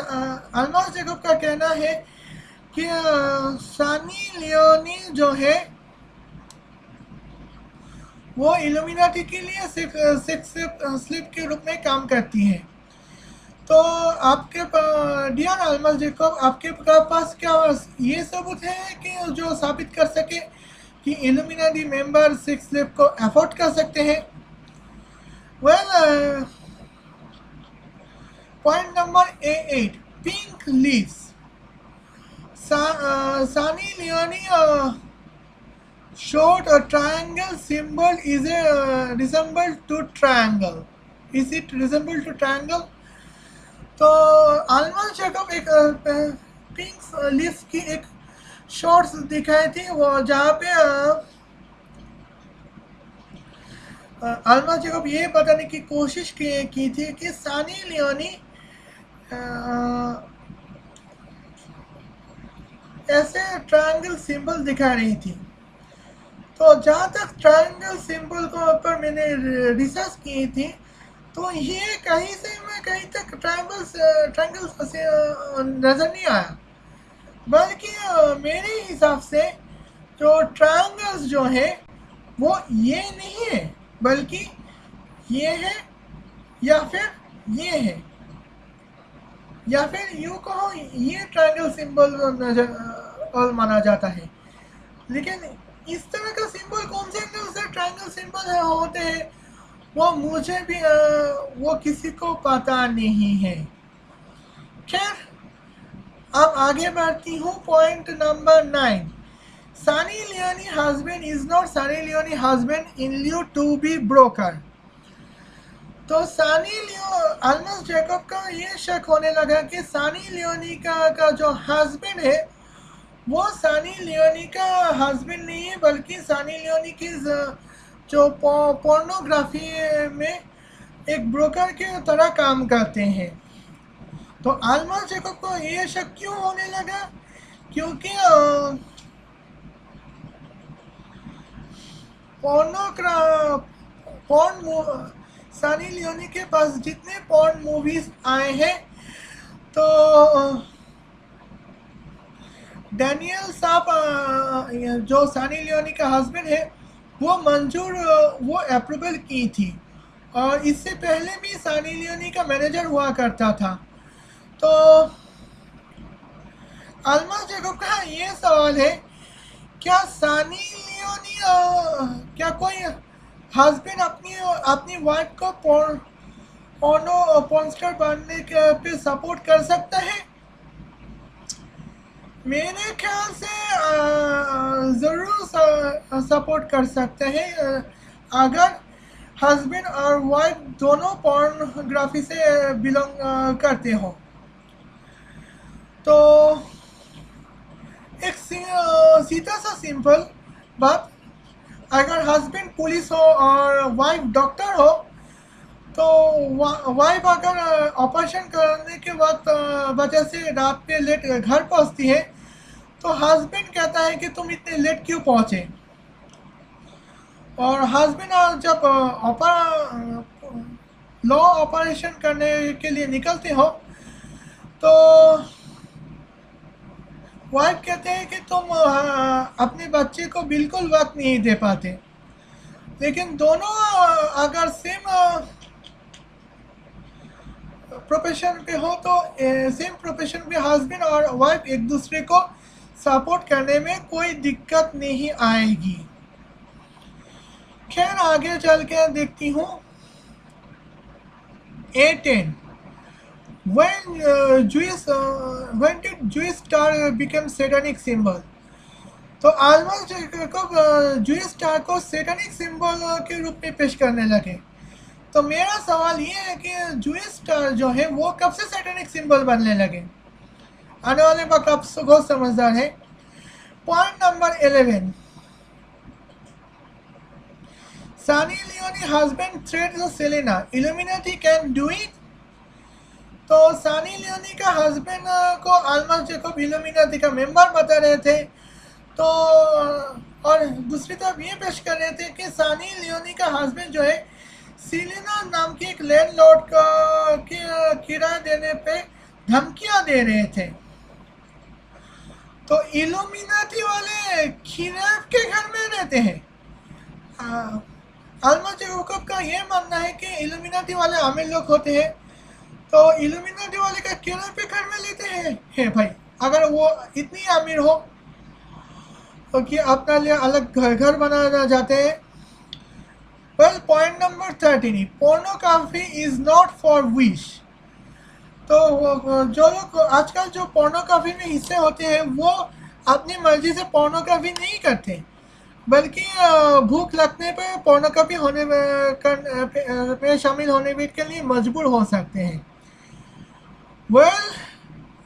अल्मास जैकब का कहना है कि सनी लियोनी जो है वो इल्यूमिनाटी के लिए सिक्स स्लिप के रूप में काम करती है। तो आपके डियर अल्मास जैकब, आपके पास क्या ये सबूत है कि जो साबित कर सके कि इल्यूमिनाटी मेंबर सिक्स स्लिप को अफोर्ड कर सकते हैं? Well, point number A8, pink leaves. Sunny Leone showed a triangle symbol is a resemble to triangle. Is it resemble to triangle? तो अल्मास जैकब एक पिंक लीव्स की एक शॉर्ट्स दिखाई थी, वो जहाँ पे अल्मास जैकब ये बताने की कोशिश की थी कि सनी लियोनी ऐसे ट्रायंगल सिंबल दिखा रही थी। तो जहाँ तक ट्रायंगल सिंबल को ऊपर मैंने रिसर्च की थी, तो ये कहीं से मैं कहीं तक ट्रायंगल नज़र नहीं आया, बल्कि मेरे हिसाब से जो ट्रायंगल्स जो है वो ये नहीं है, बल्कि ये है या फिर ये है, या फिर यूँ कहो ये ट्रायंगल सिंबल नजर माना जाता है। लेकिन इस तरह का सिंबल कौन से एंगल से ट्रायंगल सिंबल होते हैं वो मुझे भी वो किसी को पता नहीं है। खैर, अब आगे बढ़ती हूँ। Point number 9, Sunny Leone husband is not Sunny Leone husband in Leo to be broker. तो अल्मास जैकब का ये शक होने लगा कि सनी लियोनी का जो हस्बैंड है वो सनी लियोनी का हस्बैंड नहीं है, बल्कि सनी लियोनी की जो पोर्नोग्राफी में एक ब्रोकर के तरह काम करते हैं। तो अल्मास जैकब को ये शक क्यों होने लगा? क्योंकि सनी लियोनी के पास जितने पॉर्न मूवीज आए हैं, तो डैनियल साहब जो सनी लियोनी का हस्बैंड है वो अप्रूवल की थी, और इससे पहले भी सनी लियोनी का मैनेजर हुआ करता था। तो अल्मास जैकब का ये सवाल है, क्या सनी लियोनी क्या कोई हस्बैंड अपनी वाइफ को पॉर्नस्टार बनने के पे सपोर्ट कर सकता है? मेरे ख्याल से ज़रूर सपोर्ट कर सकते हैं, अगर हस्बैंड और वाइफ दोनों पोर्नोग्राफी से बिलोंग करते हो। तो एक सीधा सा सिंपल बात, अगर हस्बैंड पुलिस हो और वाइफ डॉक्टर हो, तो वाइफ अगर ऑपरेशन करने के वजह से रात पे लेट घर पहुंचती है, तो हस्बैंड कहता है कि तुम इतने लेट क्यों पहुंचे। और हस्बैंड जब लॉ ऑपरेशन करने के लिए निकलते हो, तो वाइफ कहते हैं कि तुम अपने बच्चे को बिल्कुल वक्त नहीं दे पाते। लेकिन दोनों अगर सेम प्रोफेशन पे हो, तो सेम प्रोफेशन पे हस्बैंड और वाइफ एक दूसरे को सपोर्ट करने में कोई दिक्कत नहीं आएगी। खैर, आगे चल के देखती हूँ। A10, when did Jewish star become satanic symbol? तो अल्मास जैकब ज्यूइश स्टार को सैटेनिक सिंबल के रूप में पेश करने लगे। तो मेरा सवाल ये है कि ज्यूइश स्टार जो है वो कब से सैटेनिक सिंबल बनने लगे? आने वाले वक्त आप बहुत समझदार है। Point number 11, Sunny Leone husband threats Selena, illuminati can do it. तो सनी लियोनी का हस्बैंड को अल्मास जैकब इल्यूमिनाटी का मेंबर बता रहे थे। तो और दूसरी तरफ ये पेश कर रहे थे कि सनी लियोनी का हस्बैंड जो है सेलेना नाम की एक लैंडलॉर्ड का किराया देने पे धमकियां दे रहे थे। तो इल्यूमिनाटी वाले खिलाफ के घर में रहते हैं। अल्मा जैकब का ये मानना है कि इल्यूमिनाटी वाले अमीर लोग होते हैं, तो इल्यूमिनाटी वाले का किराए पे घर में लेते हैं भाई। अगर वो इतनी अमीर हो तो कि अपना लिए अलग घर बनाना चाहते हैं। Well, point number 13, pornography is not for wish. तो जो लोग आजकल जो पोर्नोग्राफी में हिस्से होते हैं वो अपनी मर्जी से पोर्नोग्राफी नहीं करते, बल्कि भूख लगने पर पोर्नोग्राफी होने में शामिल होने के लिए मजबूर हो सकते हैं। वेल,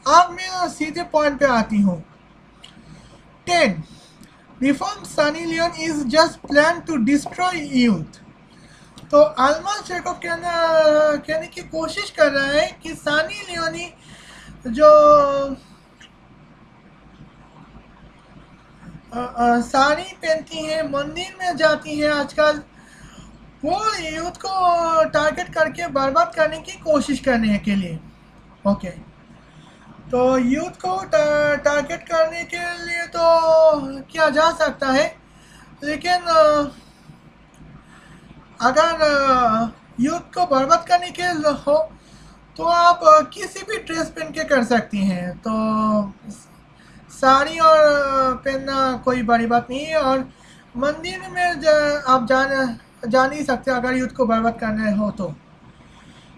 अब मैं सीधे पॉइंट पे आती हूँ। 10, reform Sunny Leone is just plan to destroy youth. तो अल्मा जैकब कहने की कोशिश कर रहा है कि सनी लियोनी जो साड़ी पहनती हैं, मंदिर में जाती हैं आजकल, वो यूथ को टारगेट करके बर्बाद करने की कोशिश करने के लिए। ओके, तो यूथ को टारगेट करने के लिए तो किया जा सकता है, लेकिन अगर यूथ को बर्बाद करने के हो तो आप किसी भी ड्रेस पहन के कर सकती हैं। तो साड़ी और पहनना कोई बड़ी बात नहीं है, और मंदिर में आप जा नहीं सकते अगर यूथ को बर्बाद करना हो तो।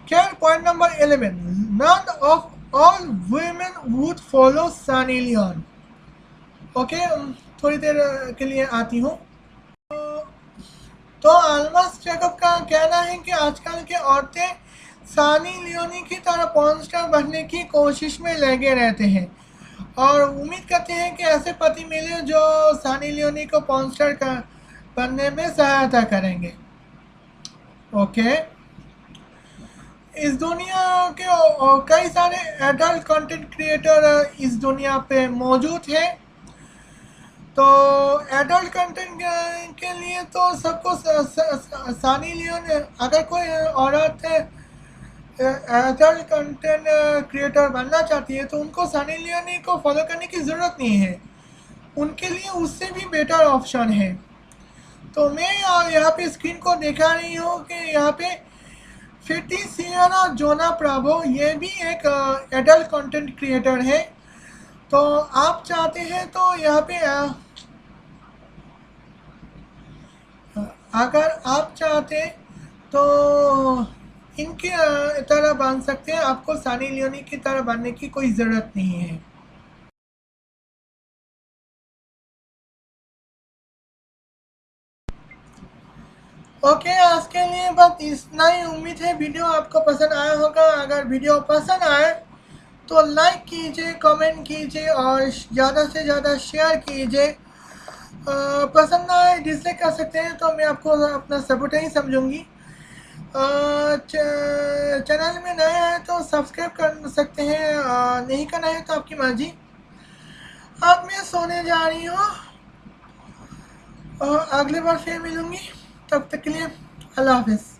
खैर, point number 11, none of all women would follow Sunny Leone. Okay, थोड़ी देर के लिए आती हूँ। तो अल्मा जैकब का कहना है कि आजकल के औरतें सनी लियोनी की तरह पॉर्न स्टार बनने की कोशिश में लगे रहते हैं और उम्मीद करते हैं कि ऐसे पति मिले जो सनी लियोनी को पॉर्न स्टार बनने में सहायता करेंगे। ओके, इस दुनिया के कई सारे एडल्ट कंटेंट क्रिएटर इस दुनिया पे मौजूद हैं। तो एडल्ट कंटेंट के लिए तो सबको सनी लियोन, अगर कोई औरत एडल्ट कंटेंट क्रिएटर बनना चाहती है तो उनको सनी लियोनी को फॉलो करने की ज़रूरत नहीं है, उनके लिए उससे भी बेटर ऑप्शन है। तो मैं यहाँ पे स्क्रीन को दिखा रही हूँ कि यहाँ पे फेटी सियरा जोना ब्रावो, ये भी एक एडल्ट कंटेंट क्रिएटर है। तो आप चाहते हैं तो यहाँ पे अगर आप चाहते तो इनकी तरह बन सकते हैं, आपको सनी लियोनी की तरह बनने की कोई ज़रूरत नहीं है। ओके, आज के लिए बस इतना ही। उम्मीद है वीडियो आपको पसंद आया होगा। अगर वीडियो पसंद आए तो लाइक कीजिए, कमेंट कीजिए और ज़्यादा से ज़्यादा शेयर कीजिए। पसंद ना आए डिसलाइक कर सकते हैं, तो मैं आपको अपना सपोर्टर ही समझूंगी। चैनल में नए हैं तो सब्सक्राइब कर सकते हैं, नहीं करना है तो आपकी मर्जी। अब मैं सोने जा रही हूँ, अगली बार फिर मिलूंगी, तब तक के लिए अल्लाह हाफिज़।